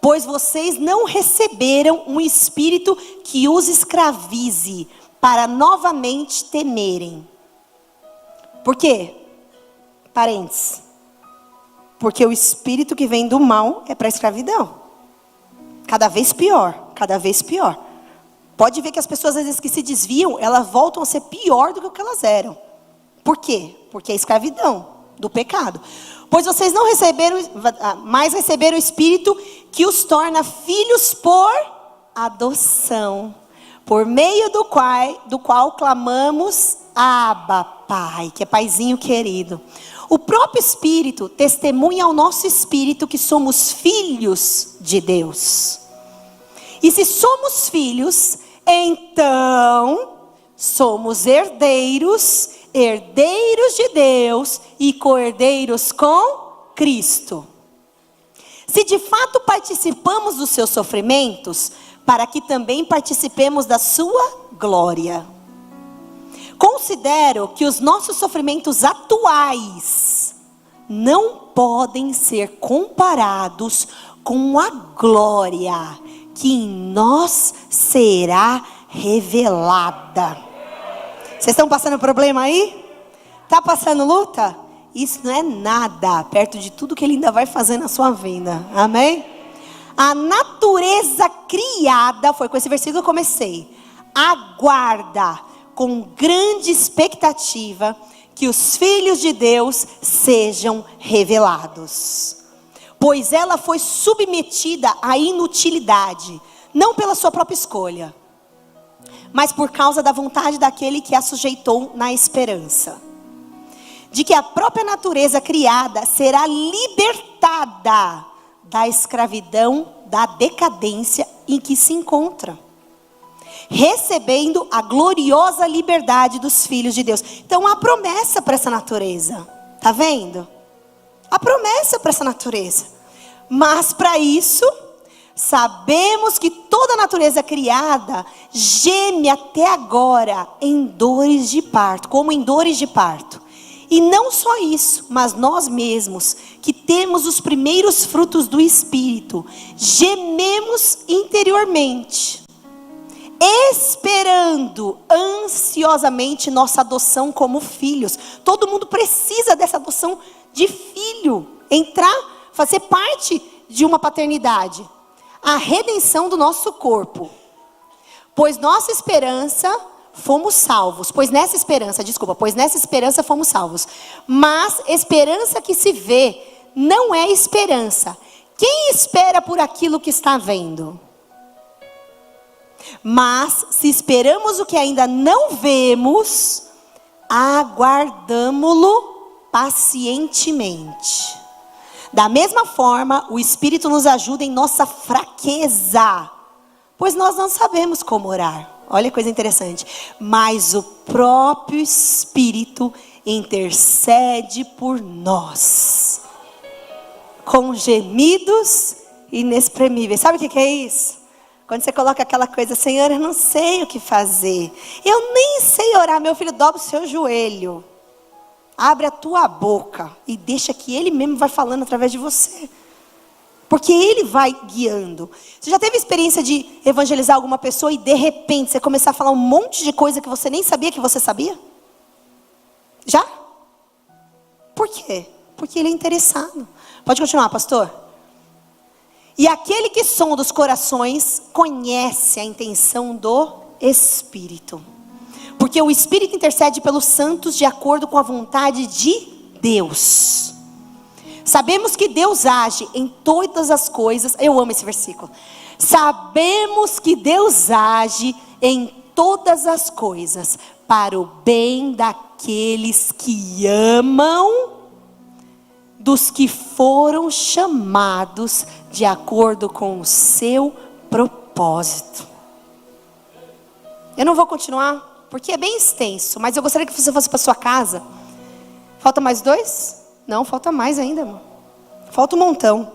Pois vocês não receberam um espírito que os escravize, para novamente temerem. Por quê? Parênteses. Porque o espírito que vem do mal é para a escravidão. Cada vez pior, cada vez pior. Pode ver que as pessoas às vezes que se desviam, elas voltam a ser pior do que o que elas eram. Por quê? Porque é a escravidão do pecado. Pois vocês não receberam, mas receberam o Espírito que os torna filhos por adoção. Por meio do qual clamamos, Abba, Pai, que é Paizinho querido. O próprio Espírito testemunha ao nosso espírito que somos filhos de Deus. E se somos filhos, então somos herdeiros, herdeiros de Deus e co-herdeiros com Cristo. Se de fato participamos dos seus sofrimentos, para que também participemos da sua glória. Considero que os nossos sofrimentos atuais não podem ser comparados com a glória que em nós será revelada. Vocês estão passando problema aí? Está passando luta? Isso não é nada perto de tudo que Ele ainda vai fazer na sua vida. Amém? A natureza criada, foi com esse versículo que eu comecei, aguarda com grande expectativa que os filhos de Deus sejam revelados. Pois ela foi submetida à inutilidade, não pela sua própria escolha, mas por causa da vontade daquele que a sujeitou na esperança de que a própria natureza criada será libertada da escravidão, da decadência em que se encontra, recebendo a gloriosa liberdade dos filhos de Deus. Então há promessa para essa natureza, tá vendo? Há promessa para essa natureza, mas para isso sabemos que toda a natureza criada geme até agora em dores de parto, como em dores de parto. E não só isso, mas nós mesmos, que temos os primeiros frutos do Espírito, gememos interiormente, esperando ansiosamente nossa adoção como filhos. Todo mundo precisa dessa adoção de filho, entrar, fazer parte de uma paternidade. A redenção do nosso corpo. Pois nessa esperança fomos salvos. Pois nessa esperança fomos salvos. Mas esperança que se vê não é esperança. Quem espera por aquilo que está vendo? Mas se esperamos o que ainda não vemos, aguardamo-lo pacientemente. Da mesma forma, o Espírito nos ajuda em nossa fraqueza, pois nós não sabemos como orar. Olha que coisa interessante. Mas o próprio Espírito intercede por nós, com gemidos inexprimíveis. Sabe o que é isso? Quando você coloca aquela coisa, Senhor, eu não sei o que fazer. Eu nem sei orar. Meu filho, dobra o seu joelho. Abre a tua boca e deixa que Ele mesmo vai falando através de você. Porque Ele vai guiando. Você já teve experiência de evangelizar alguma pessoa e de repente você começar a falar um monte de coisa que você nem sabia que você sabia? Já? Por quê? Porque Ele é interessado. Pode continuar, pastor. E aquele que sonda os corações conhece a intenção do Espírito. Porque o Espírito intercede pelos santos de acordo com a vontade de Deus. Sabemos que Deus age em todas as coisas. Eu amo esse versículo. Sabemos que Deus age em todas as coisas para o bem daqueles que amam, dos que foram chamados de acordo com o seu propósito. Eu não vou continuar, porque é bem extenso, mas eu gostaria que você fosse para sua casa. Falta mais 2? Não, falta mais ainda, irmão. Falta um montão.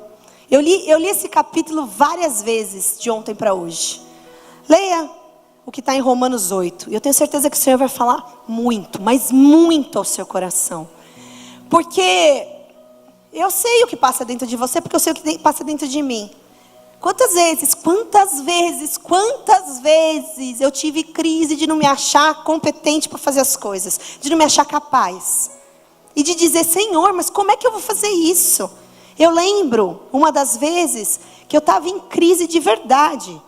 Eu li esse capítulo várias vezes, de ontem para hoje. Leia o que está em Romanos 8. E eu tenho certeza que o Senhor vai falar muito, mas muito ao seu coração. Porque eu sei o que passa dentro de você, porque eu sei o que passa dentro de mim. Quantas vezes eu tive crise de não me achar competente para fazer as coisas, de não me achar capaz. E de dizer, Senhor, mas como é que eu vou fazer isso? Eu lembro uma das vezes que eu estava em crise de verdade.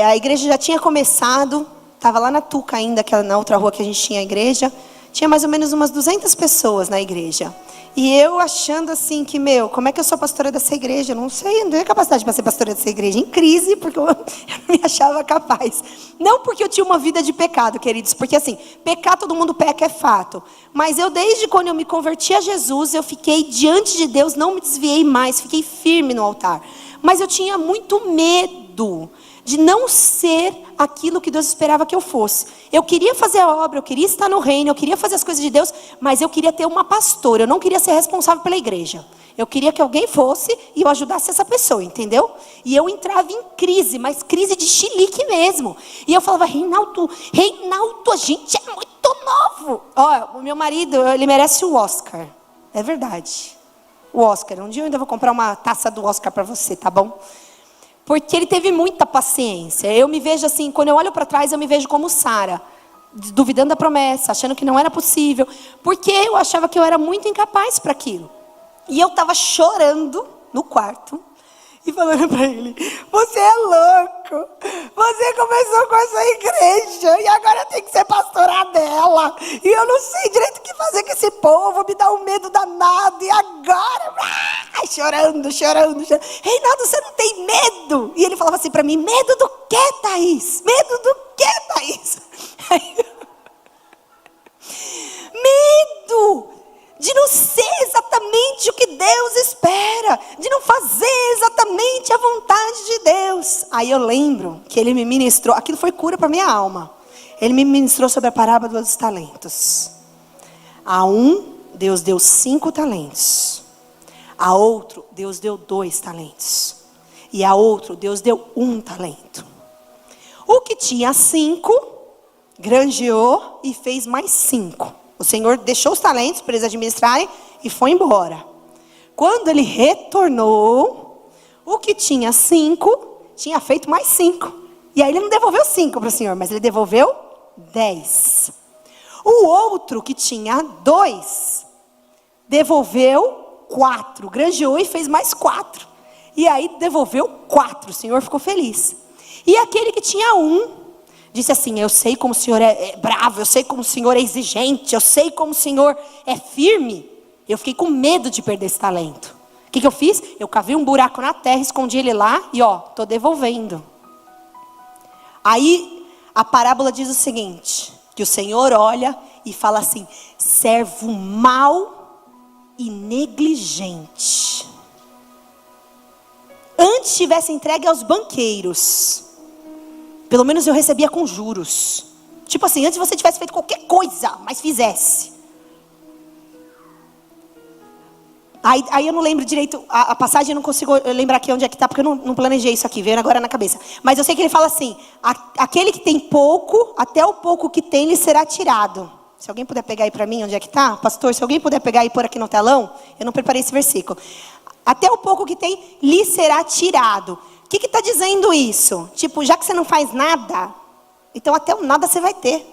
A igreja já tinha começado, estava lá na Tuca ainda, na outra rua que a gente tinha a igreja. Tinha mais ou menos umas 200 pessoas na igreja. E eu achando assim que, como é que eu sou pastora dessa igreja? Eu não sei, não tenho capacidade para ser pastora dessa igreja. Em crise, porque eu não me achava capaz. Não porque eu tinha uma vida de pecado, queridos. Porque assim, pecar todo mundo peca, é fato. Mas eu, desde quando eu me converti a Jesus, eu fiquei diante de Deus, não me desviei mais, fiquei firme no altar. Mas eu tinha muito medo de não ser aquilo que Deus esperava que eu fosse. Eu queria fazer a obra, eu queria estar no reino, eu queria fazer as coisas de Deus, mas eu queria ter uma pastora, eu não queria ser responsável pela igreja. Eu queria que alguém fosse e eu ajudasse essa pessoa, entendeu? E eu entrava em crise, mas crise de chilique mesmo. E eu falava, Reinaldo, a gente é muito novo. Ó, o meu marido, ele merece o Oscar. É verdade. O Oscar. Um dia eu ainda vou comprar uma taça do Oscar para você, tá bom? Porque ele teve muita paciência. Eu me vejo assim, quando eu olho para trás, eu me vejo como Sara, duvidando da promessa, achando que não era possível, porque eu achava que eu era muito incapaz para aquilo. E eu estava chorando no quarto e falando para ele, você é louco, você começou com essa igreja e agora tem que ser pastora dela, e eu não sei direito o que fazer com esse povo, me dá um medo danado, e agora, chorando. Reinaldo, você não tem medo? E ele falava assim para mim, medo do quê, Thaís? Medo do quê, Thaís? Medo de não ser exatamente o que Deus espera, de não fazer exatamente a vontade de Deus. Aí eu lembro que ele me ministrou, aquilo foi cura para minha alma. Ele me ministrou sobre a parábola dos talentos. A um, Deus deu 5 talentos. A outro, Deus deu 2 talentos. E a outro, Deus deu 1 talento. O que tinha 5, granjeou e fez mais 5. O Senhor deixou os talentos para eles administrarem e foi embora. Quando ele retornou, o que tinha 5, tinha feito mais 5. E aí ele não devolveu 5 para o Senhor, mas ele devolveu 10. O outro, que tinha 2, devolveu 4. Granjeou e fez mais 4. E aí devolveu 4. O Senhor ficou feliz. E aquele que tinha 1, disse assim, eu sei como o Senhor é bravo, eu sei como o Senhor é exigente, eu sei como o Senhor é firme. Eu fiquei com medo de perder esse talento. O que eu fiz? Eu cavei um buraco na terra, escondi ele lá e estou devolvendo. Aí a parábola diz o seguinte, que o Senhor olha e fala assim, servo mau e negligente. Antes tivesse entregue aos banqueiros, pelo menos eu recebia com juros. Tipo assim, antes você tivesse feito qualquer coisa, mas fizesse. Aí eu não lembro direito, a passagem eu não consigo lembrar aqui onde é que está, porque eu não planejei isso aqui, veio agora na cabeça. Mas eu sei que ele fala assim, aquele que tem pouco, até o pouco que tem lhe será tirado. Se alguém puder pegar aí para mim, onde é que está? Pastor, se alguém puder pegar aí e pôr aqui no telão, eu não preparei esse versículo. Até o pouco que tem, lhe será tirado. O que está dizendo isso? Tipo, já que você não faz nada, então até o nada você vai ter.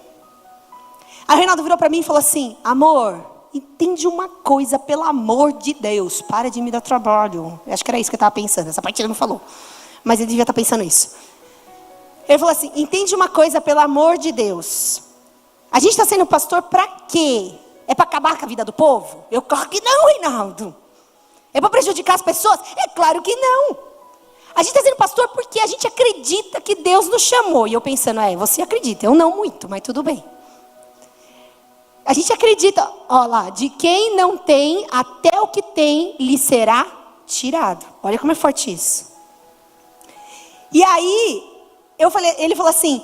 Aí o Reinaldo virou para mim e falou assim, amor, entende uma coisa, pelo amor de Deus, para de me dar trabalho. Eu acho que era isso que eu estava pensando, essa parte ele não falou. Mas ele devia estar pensando isso. Ele falou assim, entende uma coisa, pelo amor de Deus. A gente está sendo pastor para quê? É para acabar com a vida do povo? Eu claro que não, Reinaldo. É para prejudicar as pessoas? É claro que não. A gente está sendo pastor porque a gente acredita que Deus nos chamou. E eu pensando, você acredita, eu não muito, mas tudo bem. A gente acredita, ó lá, de quem não tem, até o que tem lhe será tirado. Olha como é forte isso. E aí, ele falou assim,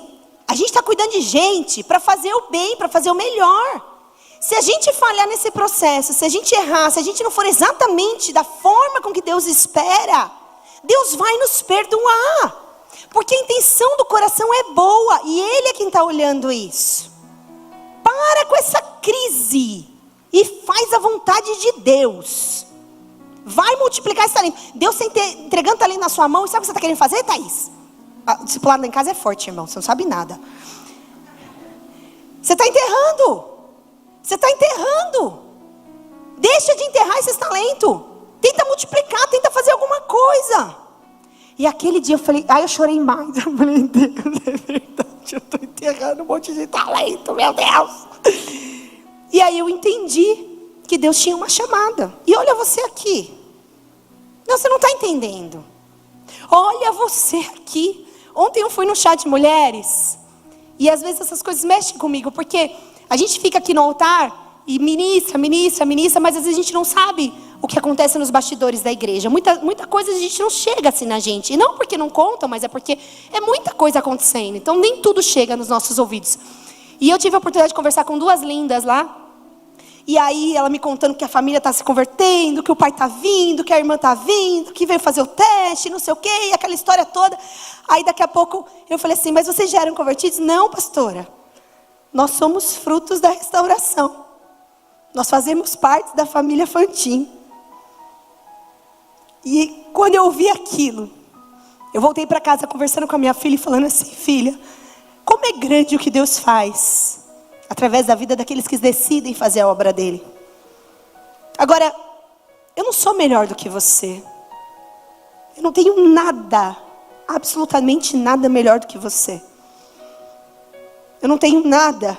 a gente está cuidando de gente para fazer o bem, para fazer o melhor. Se a gente falhar nesse processo, se a gente errar, se a gente não for exatamente da forma com que Deus espera, Deus vai nos perdoar. Porque a intenção do coração é boa e Ele é quem está olhando isso. Para com essa crise e faz a vontade de Deus. Vai multiplicar esse talento. Deus está entregando talento na sua mão. E sabe o que você está querendo fazer, Thaís? Discipulado lá em casa é forte, irmão. Você não sabe nada. Você está enterrando. Você está enterrando. Deixa de enterrar esses talentos. Tenta multiplicar, tenta fazer alguma coisa. E aquele dia eu falei, eu chorei mais. Eu falei, Deus, é verdade, eu estou enterrando um monte de talento, meu Deus. E aí eu entendi que Deus tinha uma chamada. E olha você aqui. Não, você não está entendendo. Olha você aqui. Ontem eu fui no chat de mulheres. E às vezes essas coisas mexem comigo. Porque a gente fica aqui no altar e ministra, mas às vezes a gente não sabe o que acontece nos bastidores da igreja. Muita coisa a gente não chega assim na gente. E não porque não contam, mas é porque é muita coisa acontecendo. Então nem tudo chega nos nossos ouvidos. E eu tive a oportunidade de conversar com duas lindas lá. E aí ela me contando que a família está se convertendo, que o pai está vindo, que a irmã está vindo, que veio fazer o teste, não sei o quê, e aquela história toda. Aí daqui a pouco eu falei assim, mas vocês já eram convertidos? Não, pastora. Nós somos frutos da restauração. Nós fazemos parte da família Fantin. E quando eu ouvi aquilo, eu voltei para casa conversando com a minha filha e falando assim, filha, como é grande o que Deus faz através da vida daqueles que decidem fazer a obra dele. Agora, eu não sou melhor do que você. Eu não tenho nada, absolutamente nada melhor do que você. Eu não tenho nada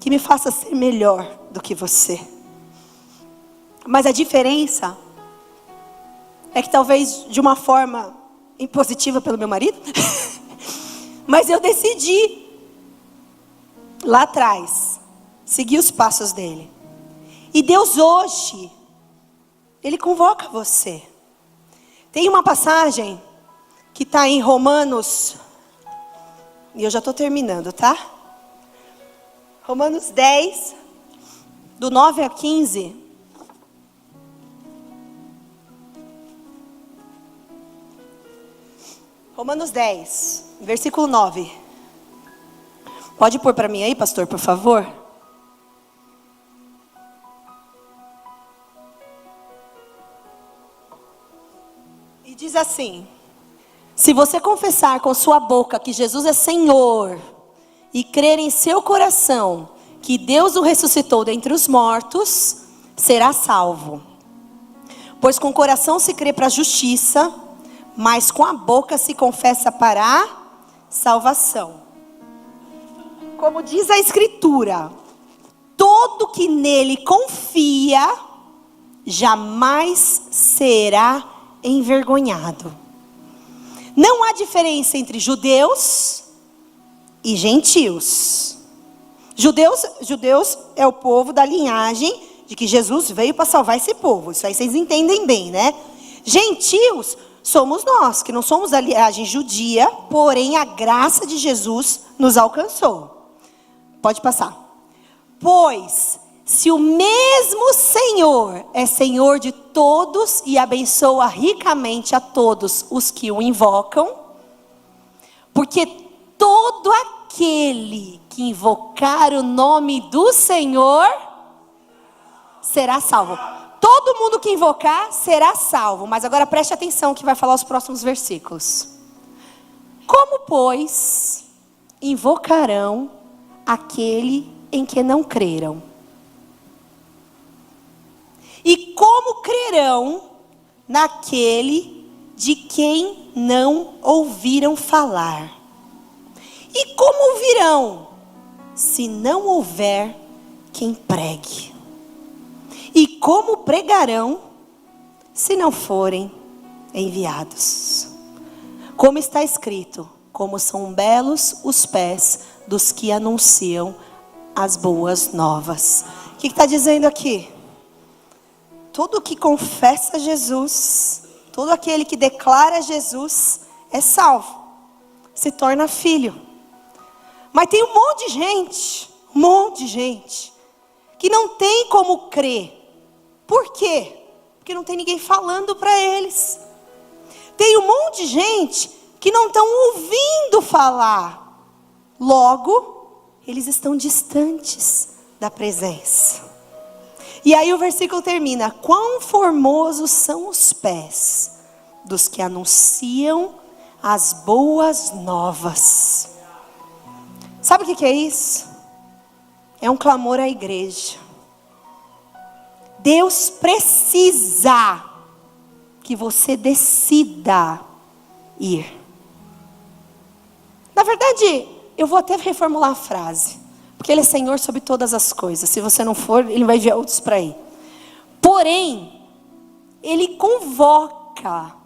que me faça ser melhor do que você. Mas a diferença é que talvez de uma forma impositiva pelo meu marido, mas eu decidi lá atrás seguir os passos dele. E Deus hoje, Ele convoca você. Tem uma passagem que está em Romanos, e eu já estou terminando, tá? Romanos 10, do 9 a 15. Romanos 10, versículo 9. Pode pôr para mim aí, pastor, por favor? E diz assim: se você confessar com sua boca que Jesus é Senhor e crer em seu coração que Deus o ressuscitou dentre os mortos, será salvo. Pois com o coração se crê para a justiça, mas com a boca se confessa para a salvação. Como diz a Escritura, todo que nele confia jamais será envergonhado. Não há diferença entre judeus e gentios. Judeus é o povo da linhagem de que Jesus veio para salvar esse povo. Isso aí vocês entendem bem, né? Gentios somos nós, que não somos da linhagem judia, porém a graça de Jesus nos alcançou. Pode passar. Pois, se o mesmo Senhor é Senhor de todos e abençoa ricamente a todos os que o invocam, porque todo aquele que invocar o nome do Senhor será salvo. Todo mundo que invocar será salvo. Mas agora preste atenção que vai falar os próximos versículos. Como, pois, invocarão aquele em que não creram? E como crerão naquele de quem não ouviram falar? E como ouvirão se não houver quem pregue? E como pregarão se não forem enviados? Como está escrito, como são belos os pés dos que anunciam as boas novas. O que está dizendo aqui? Todo que confessa Jesus, todo aquele que declara Jesus é salvo, se torna filho. Mas tem um monte de gente, que não tem como crer. Por quê? Porque não tem ninguém falando para eles. Tem um monte de gente que não estão ouvindo falar. Logo, eles estão distantes da presença. E aí o versículo termina: quão formosos são os pés dos que anunciam as boas novas. Sabe o que é isso? É um clamor à igreja. Deus precisa que você decida ir. Na verdade, eu vou até reformular a frase. Porque Ele é Senhor sobre todas as coisas. Se você não for, Ele vai enviar outros para ir. Porém, Ele convoca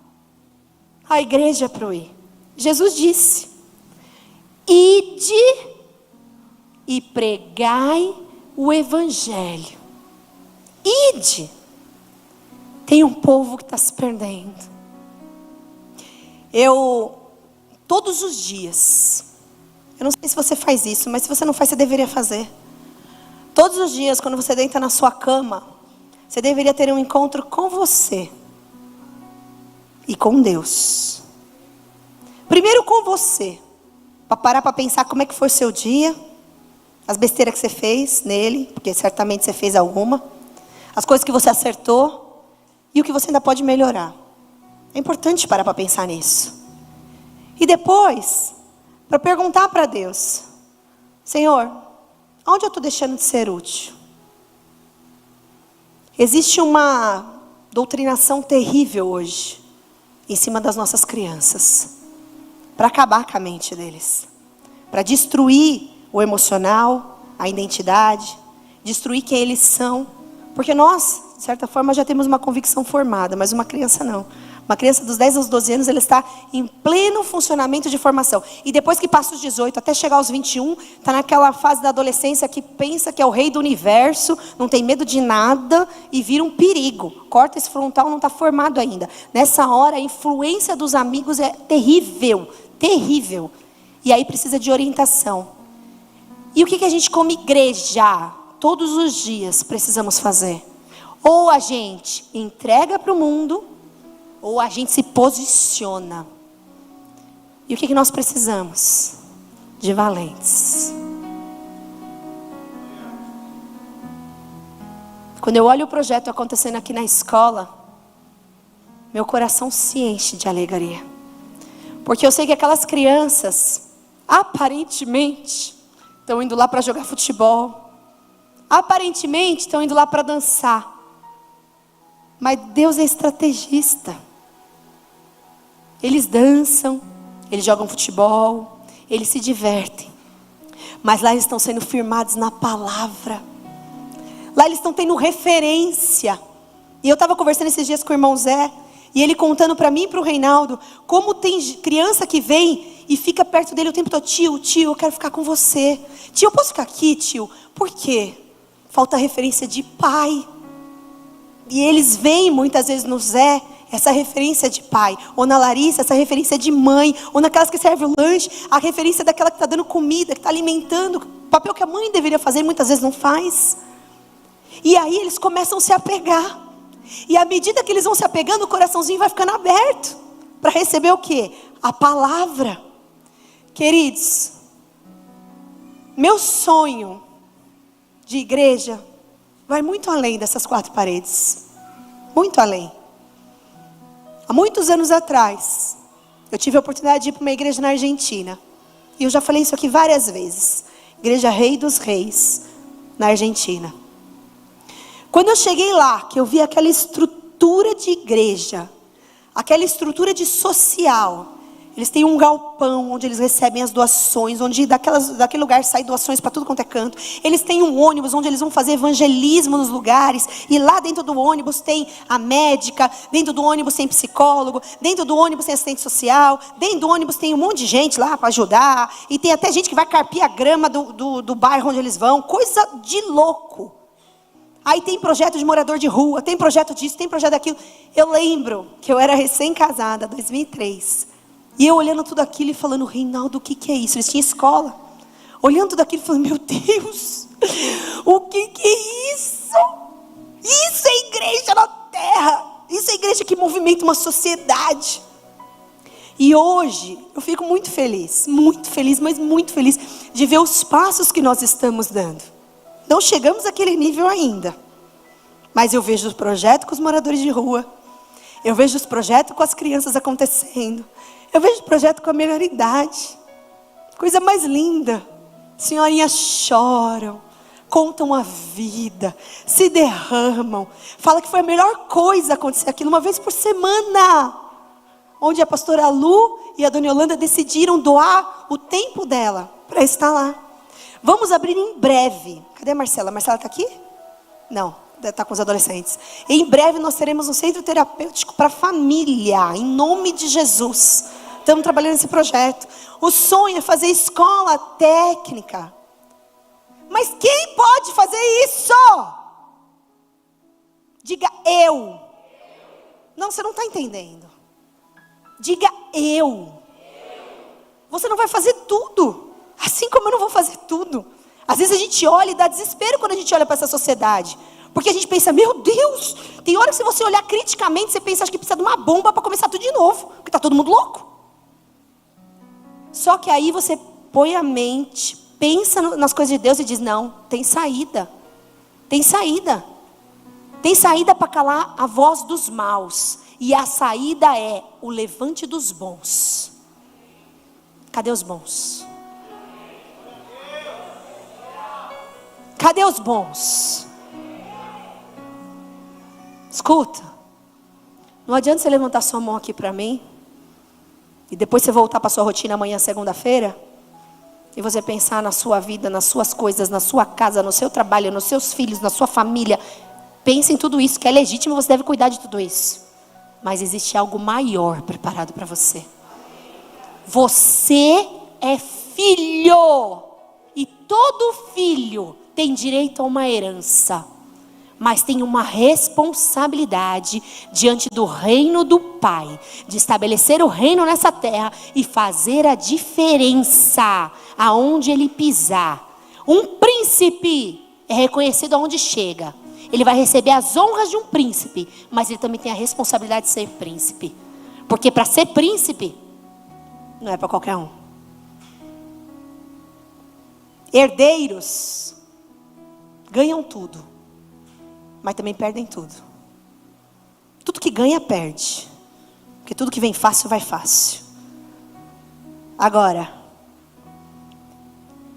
a igreja para ir. Jesus disse: ide e pregai o evangelho. Ide. Tem um povo que está se perdendo. Todos os dias, eu não sei se você faz isso, mas se você não faz, você deveria fazer. Todos os dias, quando você deita na sua cama, você deveria ter um encontro com você e com Deus. Primeiro com você, para parar para pensar como é que foi o seu dia, as besteiras que você fez nele, porque certamente você fez alguma, as coisas que você acertou e o que você ainda pode melhorar. É importante parar para pensar nisso. E depois, para perguntar para Deus: Senhor, onde eu estou deixando de ser útil? Existe uma doutrinação terrível hoje em cima das nossas crianças, para acabar com a mente deles, para destruir o emocional, a identidade, destruir quem eles são, porque nós, de certa forma, já temos uma convicção formada, mas uma criança não. Uma criança dos 10 aos 12 anos, ela está em pleno funcionamento de formação. E depois que passa os 18, até chegar aos 21, está naquela fase da adolescência que pensa que é o rei do universo, não tem medo de nada e vira um perigo. Córtex frontal não está formado ainda. Nessa hora, a influência dos amigos é terrível, terrível. E aí precisa de orientação. E o que a gente, como igreja, todos os dias precisamos fazer? Ou a gente entrega para o mundo, ou a gente se posiciona. E o que nós precisamos? De valentes. Quando eu olho o projeto acontecendo aqui na escola, meu coração se enche de alegria. Porque eu sei que aquelas crianças, aparentemente, estão indo lá para jogar futebol. Aparentemente, estão indo lá para dançar. Mas Deus é estrategista. Eles dançam, eles jogam futebol, eles se divertem. Mas lá eles estão sendo firmados na palavra. Lá eles estão tendo referência. E eu estava conversando esses dias com o irmão Zé, e ele contando para mim e para o Reinaldo, como tem criança que vem e fica perto dele o tempo todo: tio, eu quero ficar com você. Tio, eu posso ficar aqui, tio? Por quê? Falta referência de pai. E eles veem muitas vezes no Zé essa referência de pai, ou na Larissa essa referência de mãe, ou naquelas que servem o lanche, a referência daquela que está dando comida, que está alimentando, o papel que a mãe deveria fazer muitas vezes não faz. E aí eles começam a se apegar, e à medida que eles vão se apegando, o coraçãozinho vai ficando aberto, para receber o quê? A palavra. Queridos, Meu sonho de igreja vai muito além dessas 4 paredes. Muito além. Há muitos anos atrás, eu tive a oportunidade de ir para uma igreja na Argentina. E eu já falei isso aqui várias vezes. Igreja Rei dos Reis, na Argentina. Quando eu cheguei lá, que eu vi aquela estrutura de igreja, aquela estrutura de social, eles têm um galpão onde eles recebem as doações, onde daquele lugar saem doações para tudo quanto é canto. Eles têm um ônibus onde eles vão fazer evangelismo nos lugares. E lá dentro do ônibus tem a médica, dentro do ônibus tem psicólogo, dentro do ônibus tem assistente social, dentro do ônibus tem um monte de gente lá para ajudar. E tem até gente que vai carpir a grama do bairro onde eles vão. Coisa de louco. Aí tem projeto de morador de rua, tem projeto disso, tem projeto daquilo. Eu lembro que eu era recém-casada, 2003. E eu olhando tudo aquilo e falando, Reinaldo, o que é isso? Eles tinham escola. Olhando tudo aquilo e falando, meu Deus, o que é isso? Isso é igreja na terra. Isso é igreja que movimenta uma sociedade. E hoje eu fico muito feliz, mas muito feliz de ver os passos que nós estamos dando. Não chegamos àquele nível ainda. Mas eu vejo os projetos com os moradores de rua. Eu vejo os projetos com as crianças acontecendo. Eu vejo o projeto com a melhor idade. Coisa mais linda. Senhorinhas choram, contam a vida, se derramam. Fala que foi a melhor coisa acontecer aquilo uma vez por semana. Onde a pastora Lu e a dona Yolanda decidiram doar o tempo dela para estar lá. Vamos abrir em breve. Cadê a Marcela? A Marcela está aqui? Não, deve estar com os adolescentes. Em breve nós teremos um centro terapêutico para família, em nome de Jesus. Estamos trabalhando nesse projeto. O sonho é fazer escola técnica. Mas quem pode fazer isso? Diga eu. Não, você não está entendendo. Diga eu. Você não vai fazer tudo. Assim como eu não vou fazer tudo. Às vezes a gente olha e dá desespero quando a gente olha para essa sociedade. Porque a gente pensa, meu Deus, tem hora que se você olhar criticamente, você pensa, acho que precisa de uma bomba para começar tudo de novo. Porque está todo mundo louco. Só que aí você põe a mente, pensa nas coisas de Deus e diz, não, tem saída. Tem saída. Tem saída para calar a voz dos maus. E a saída é o levante dos bons. Cadê os bons? Cadê os bons? Escuta. Não adianta você levantar sua mão aqui para mim. E depois você voltar para a sua rotina amanhã, segunda-feira. E você pensar na sua vida, nas suas coisas, na sua casa, no seu trabalho, nos seus filhos, na sua família. Pense em tudo isso, que é legítimo, você deve cuidar de tudo isso. Mas existe algo maior preparado para você. Você é filho. E todo filho tem direito a uma herança. Mas tem uma responsabilidade diante do reino do Pai. De estabelecer o reino nessa terra e fazer a diferença aonde ele pisar. Um príncipe é reconhecido aonde chega. Ele vai receber as honras de um príncipe, mas ele também tem a responsabilidade de ser príncipe. Porque para ser príncipe, não é para qualquer um. Herdeiros ganham tudo, mas também perdem tudo. Tudo que ganha, perde. Porque tudo que vem fácil, vai fácil. Agora,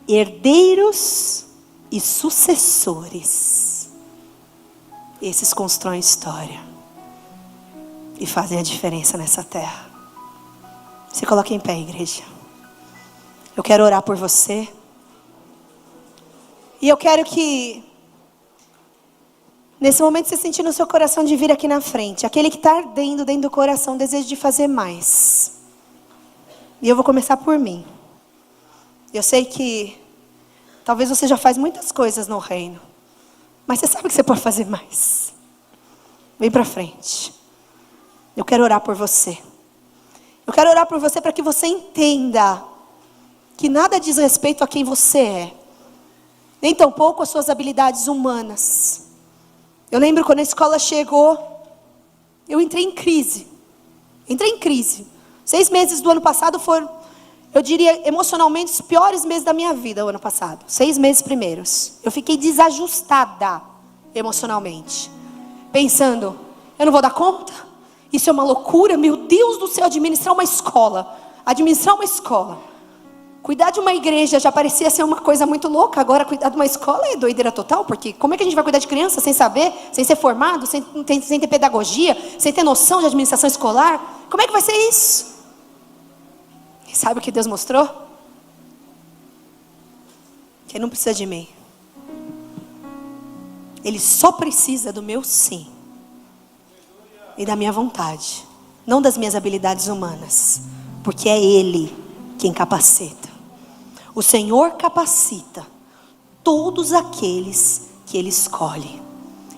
herdeiros e sucessores, esses constroem história e fazem a diferença nessa terra. Se coloque em pé, igreja. Eu quero orar por você. E eu quero que nesse momento você sentir no seu coração de vir aqui na frente. Aquele que está ardendo dentro do coração, desejo de fazer mais. E eu vou começar por mim. Eu sei que talvez você já faz muitas coisas no reino. Mas você sabe que você pode fazer mais. Vem para frente. Eu quero orar por você. Eu quero orar por você para que você entenda que nada diz respeito a quem você é. Nem tampouco as suas habilidades humanas. Eu lembro quando a escola chegou, eu entrei em crise. 6 meses do ano passado foram... eu diria emocionalmente, os piores meses da minha vida, o ano passado. 6 meses primeiros. Eu fiquei desajustada emocionalmente. Pensando, eu não vou dar conta? Isso é uma loucura, meu Deus do céu, administrar uma escola. Cuidar de uma igreja já parecia ser uma coisa muito louca. Agora cuidar de uma escola é doideira total. Porque como é que a gente vai cuidar de criança sem saber, sem ser formado, sem ter pedagogia, sem ter noção de administração escolar? Como é que vai ser isso? E sabe o que Deus mostrou? Que Ele não precisa de mim. Ele só precisa do meu sim. E da minha vontade. Não das minhas habilidades humanas. Porque é Ele quem capacita. O Senhor capacita todos aqueles que Ele escolhe.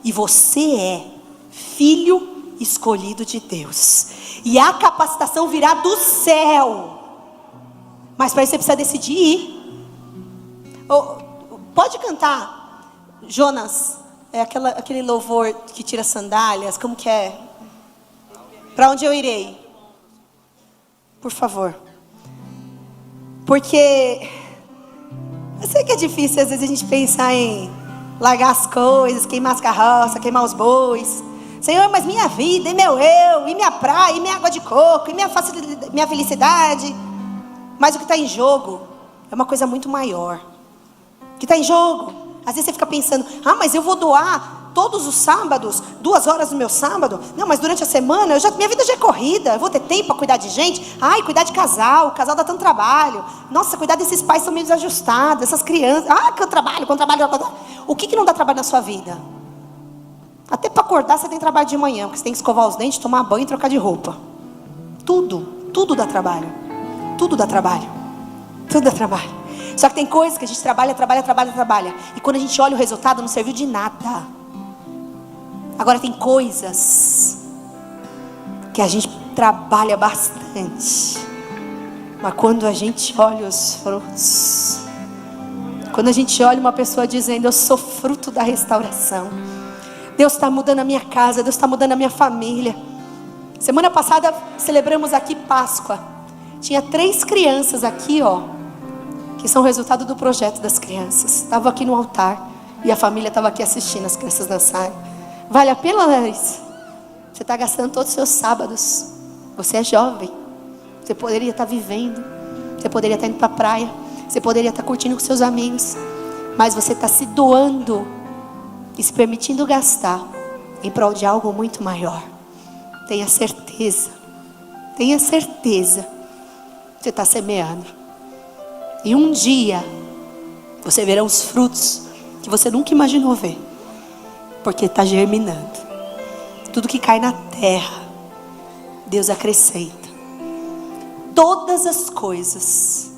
E você é filho escolhido de Deus. E a capacitação virá do céu. Mas para isso você precisa decidir ir. Pode cantar, Jonas, aquele louvor que tira sandálias, como que é? Para onde eu irei? Por favor. Porque eu sei que é difícil às vezes a gente pensar em largar as coisas, queimar as carroças, queimar os bois. Senhor, mas minha vida, e meu eu, e minha praia, e minha água de coco, e minha felicidade. Mas o que está em jogo é uma coisa muito maior. O que está em jogo? Às vezes você fica pensando, mas eu vou doar todos os sábados, 2 horas no meu sábado. Não, mas durante a semana, minha vida já é corrida. Eu vou ter tempo para cuidar de gente. Cuidar de casal. O casal dá tanto trabalho. Nossa, cuidar desses pais são meio desajustados. Essas crianças. Que eu trabalho. O que não dá trabalho na sua vida? Até para acordar você tem trabalho de manhã. Porque você tem que escovar os dentes, tomar banho e trocar de roupa. Tudo dá trabalho. Tudo dá trabalho. Só que tem coisas que a gente trabalha. E quando a gente olha o resultado, não serviu de nada. Agora tem coisas que a gente trabalha bastante. Mas quando a gente olha os frutos, quando a gente olha uma pessoa dizendo, eu sou fruto da restauração. Deus está mudando a minha casa, Deus está mudando a minha família. Semana passada celebramos aqui Páscoa. Tinha 3 crianças aqui, que são resultado do projeto das crianças. Estavam aqui no altar e a família estava aqui assistindo as crianças dançarem. Vale a pena, Larissa? Você está gastando todos os seus sábados. Você é jovem. Você poderia estar vivendo. Você poderia estar indo para a praia. Você poderia estar curtindo com seus amigos. Mas você está se doando e se permitindo gastar em prol de algo muito maior. Tenha certeza. Você está semeando. E um dia você verá os frutos que você nunca imaginou ver. Porque está germinando. Tudo que cai na terra, Deus acrescenta. Todas as coisas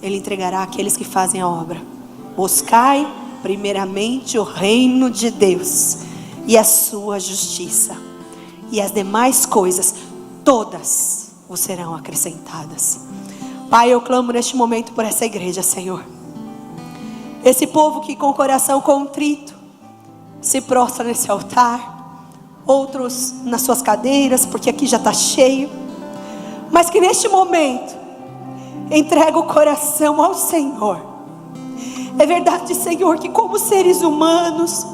Ele entregará àqueles que fazem a obra. Buscai primeiramente o reino de Deus e a sua justiça. E as demais coisas, todas vos serão acrescentadas. Pai, eu clamo neste momento por essa igreja, Senhor. Esse povo que com o coração contrito se prostra nesse altar. Outros nas suas cadeiras, porque aqui já está cheio. Mas que neste momento entrega o coração ao Senhor. É verdade, Senhor, que como seres humanos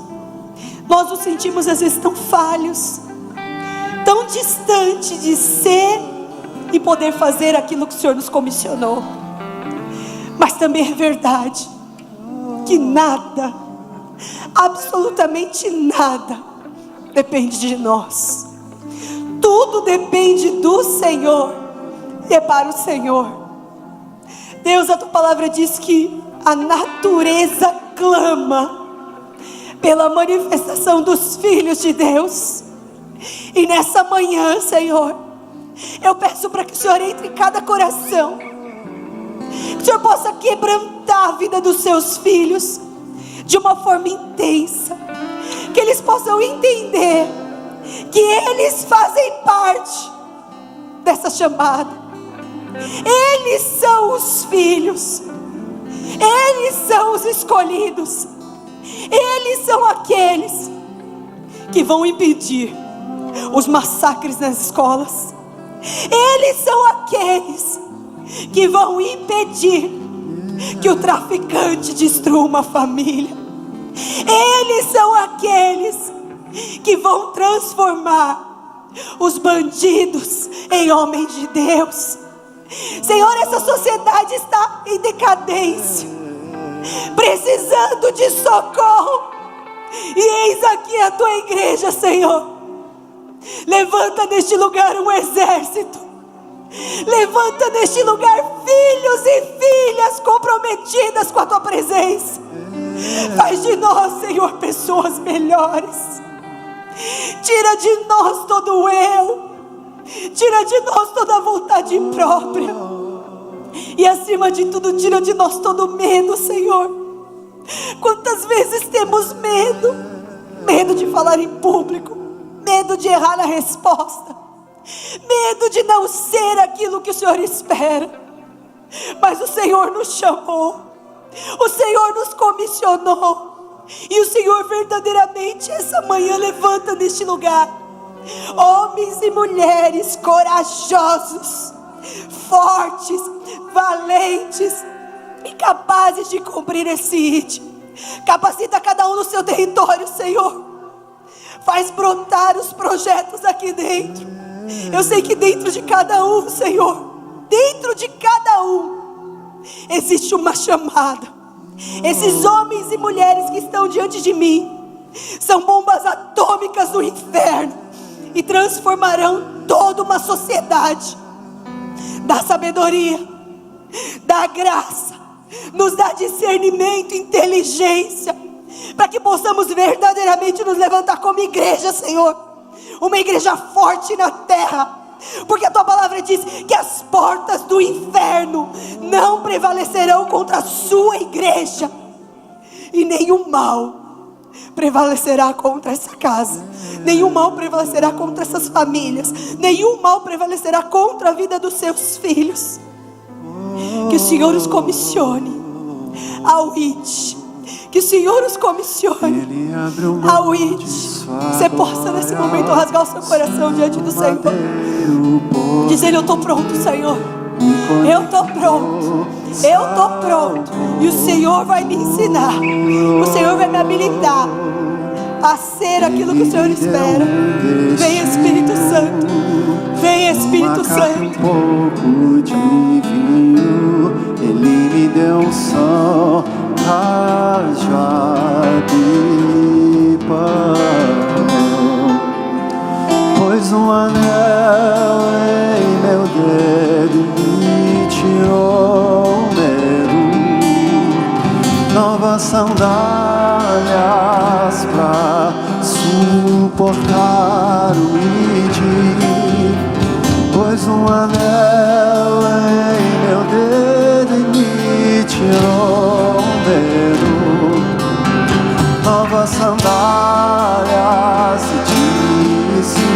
nós nos sentimos às vezes tão falhos, tão distante de ser e poder fazer aquilo que o Senhor nos comissionou. Mas também é verdade que nada, absolutamente nada, depende de nós. Tudo depende do Senhor e é para o Senhor. Deus, a tua palavra diz que a natureza clama pela manifestação dos filhos de Deus. E nessa manhã, Senhor, eu peço para que o Senhor entre em cada coração, que o Senhor possa quebrantar a vida dos seus filhos de uma forma intensa, que eles possam entender que eles fazem parte dessa chamada. Eles são os filhos, eles são os escolhidos, eles são aqueles que vão impedir os massacres nas escolas. Eles são aqueles que vão impedir que o traficante destrua uma família. Eles são aqueles que vão transformar os bandidos em homens de Deus. Senhor, essa sociedade está em decadência, precisando de socorro. E eis aqui a tua igreja, Senhor. Levanta neste lugar um exército. Levanta neste lugar filhos e filhas comprometidas com a tua presença. Faz de nós, Senhor, pessoas melhores. Tira de nós todo o eu. Tira de nós toda a vontade própria. E acima de tudo, tira de nós todo o medo, Senhor. Quantas vezes temos medo? Medo de falar em público, medo de errar na resposta, medo de não ser aquilo que o Senhor espera. Mas o Senhor nos chamou, o Senhor nos comissionou, e o Senhor verdadeiramente essa manhã levanta neste lugar homens e mulheres corajosos, fortes, valentes e capazes de cumprir esse ID. Capacita cada um no seu território, Senhor. Faz brotar os projetos aqui dentro. Eu sei que dentro de cada um, Senhor, dentro de cada um existe uma chamada. Esses homens e mulheres que estão diante de mim são bombas atômicas do inferno e transformarão toda uma sociedade. Dá sabedoria, dá graça, nos dá discernimento, inteligência, para que possamos verdadeiramente nos levantar como igreja, Senhor. Uma igreja forte na terra, porque a tua palavra diz que as portas do inferno não prevalecerão contra a sua igreja, e nenhum mal prevalecerá contra essa casa, nenhum mal prevalecerá contra essas famílias, nenhum mal prevalecerá contra a vida dos seus filhos. Que o Senhor os comissione ao ID, que o Senhor os comissione ao ID. Você possa nesse momento rasgar o seu coração diante do Senhor, dizer: eu estou pronto, Senhor, eu estou pronto, eu estou pronto. E o Senhor vai me ensinar, o Senhor vai me habilitar a ser aquilo que o Senhor espera. Vem Espírito Santo, vem Espírito Santo. Um pouco de vinho, Ele me deu um som, cajado e pão. Pôs um anel em meu dedo e me tirou o medo. Novas sandálias pra suportar o ID. Pôs um anel em meu dedo e me tirou o medo. Novas sandálias e disse: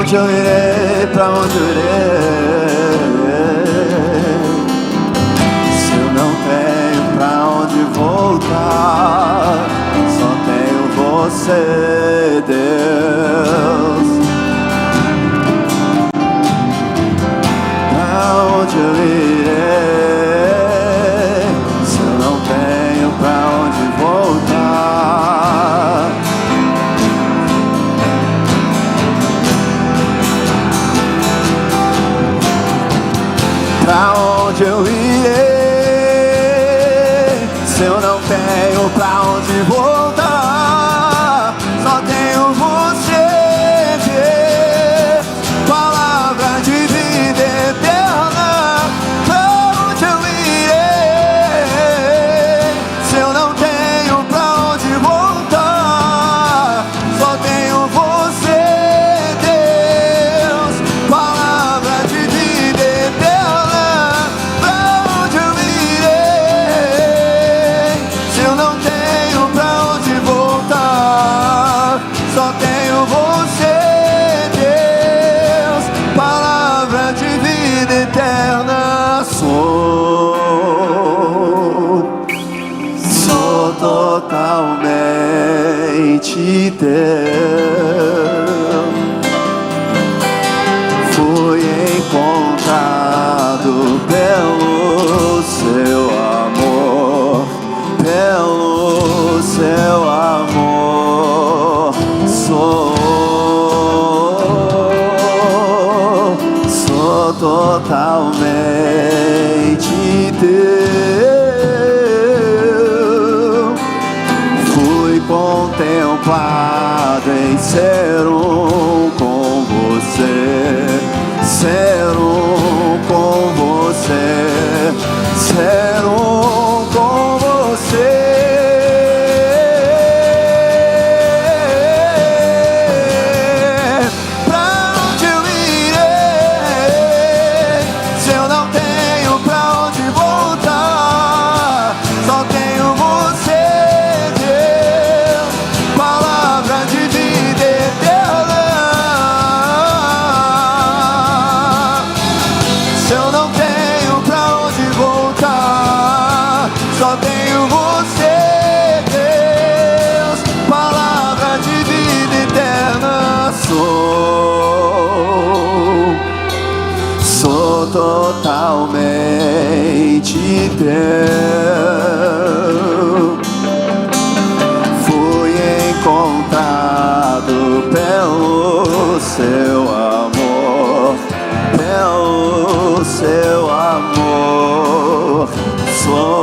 onde eu irei? pra onde eu irei? Se eu não tenho pra onde voltar, só tenho você, Deus. Pra onde eu irei? Se eu não tenho pra onde voltar? Pra onde eu irei? Se eu não tenho pra onde voltar, só tenho você, Deus. Palavra de vida eterna. Pra onde eu irei? Se eu não tenho pra onde voltar, só tenho você, Deus. Palavra de vida eterna. Pra onde eu irei? Se eu não tenho pra onde voltar, só tenho você, Deus. Palavra de vida eterna. Sou totalmente teu. Fui encontrado pelo seu amor, pelo seu amor. Sou totalmente teu. Fui contemplado em ser um com você, ser um com você, ser um com você. Pra onde eu irei? Se eu não tenho pra onde voltar, só tenho você, Deus. Palavra de vida eterna. Se eu não tenho pra onde voltar, só tenho você, Deus. Palavra de vida eterna. Sou totalmente teu. Fui encontrado pelo seu amor, pelo seu amor. Sou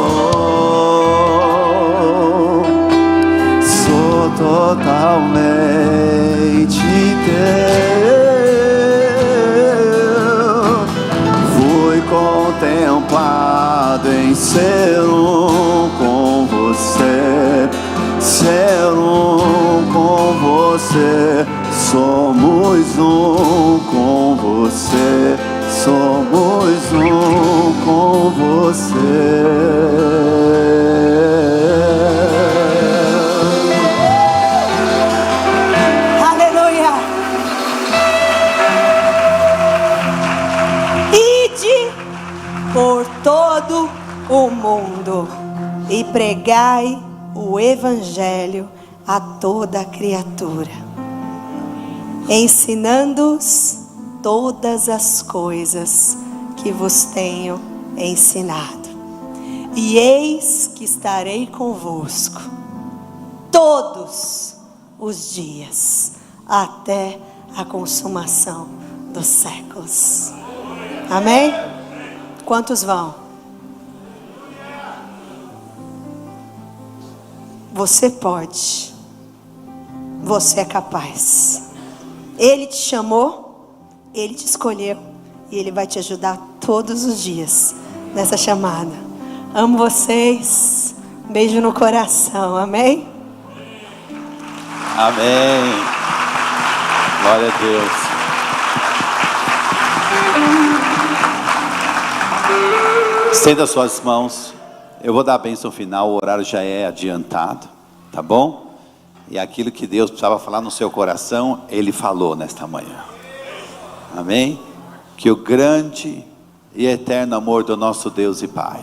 totalmente teu. Fui contemplado em ser um com você, ser um com você. Somos um com você, somos um com você. Aleluia. Ide por todo o mundo e pregai o evangelho a toda criatura, ensinando-os todas as coisas que vos tenho ensinado. E eis que estarei convosco todos os dias, até a consumação dos séculos. Amém? Quantos vão? Você pode. Você é capaz. Ele te chamou, Ele te escolheu e Ele vai te ajudar todos os dias nessa chamada. Amo vocês. Beijo no coração. Amém? Amém. Glória a Deus. Estenda suas mãos. Eu vou dar a bênção final. O horário já é adiantado, tá bom? E aquilo que Deus precisava falar no seu coração, Ele falou nesta manhã. Amém? que o grande e eterno amor do nosso Deus e Pai,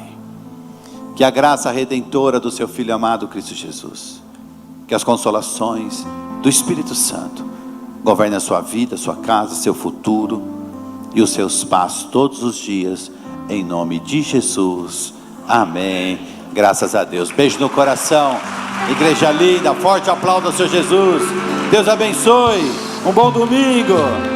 que a graça redentora do seu Filho amado Cristo Jesus, que as consolações do Espírito Santo governem a sua vida, sua casa, seu futuro e os seus passos todos os dias, em nome de Jesus, amém, graças a Deus. Beijo no coração, igreja linda, forte aplauso ao Senhor Jesus, Deus abençoe, um bom domingo.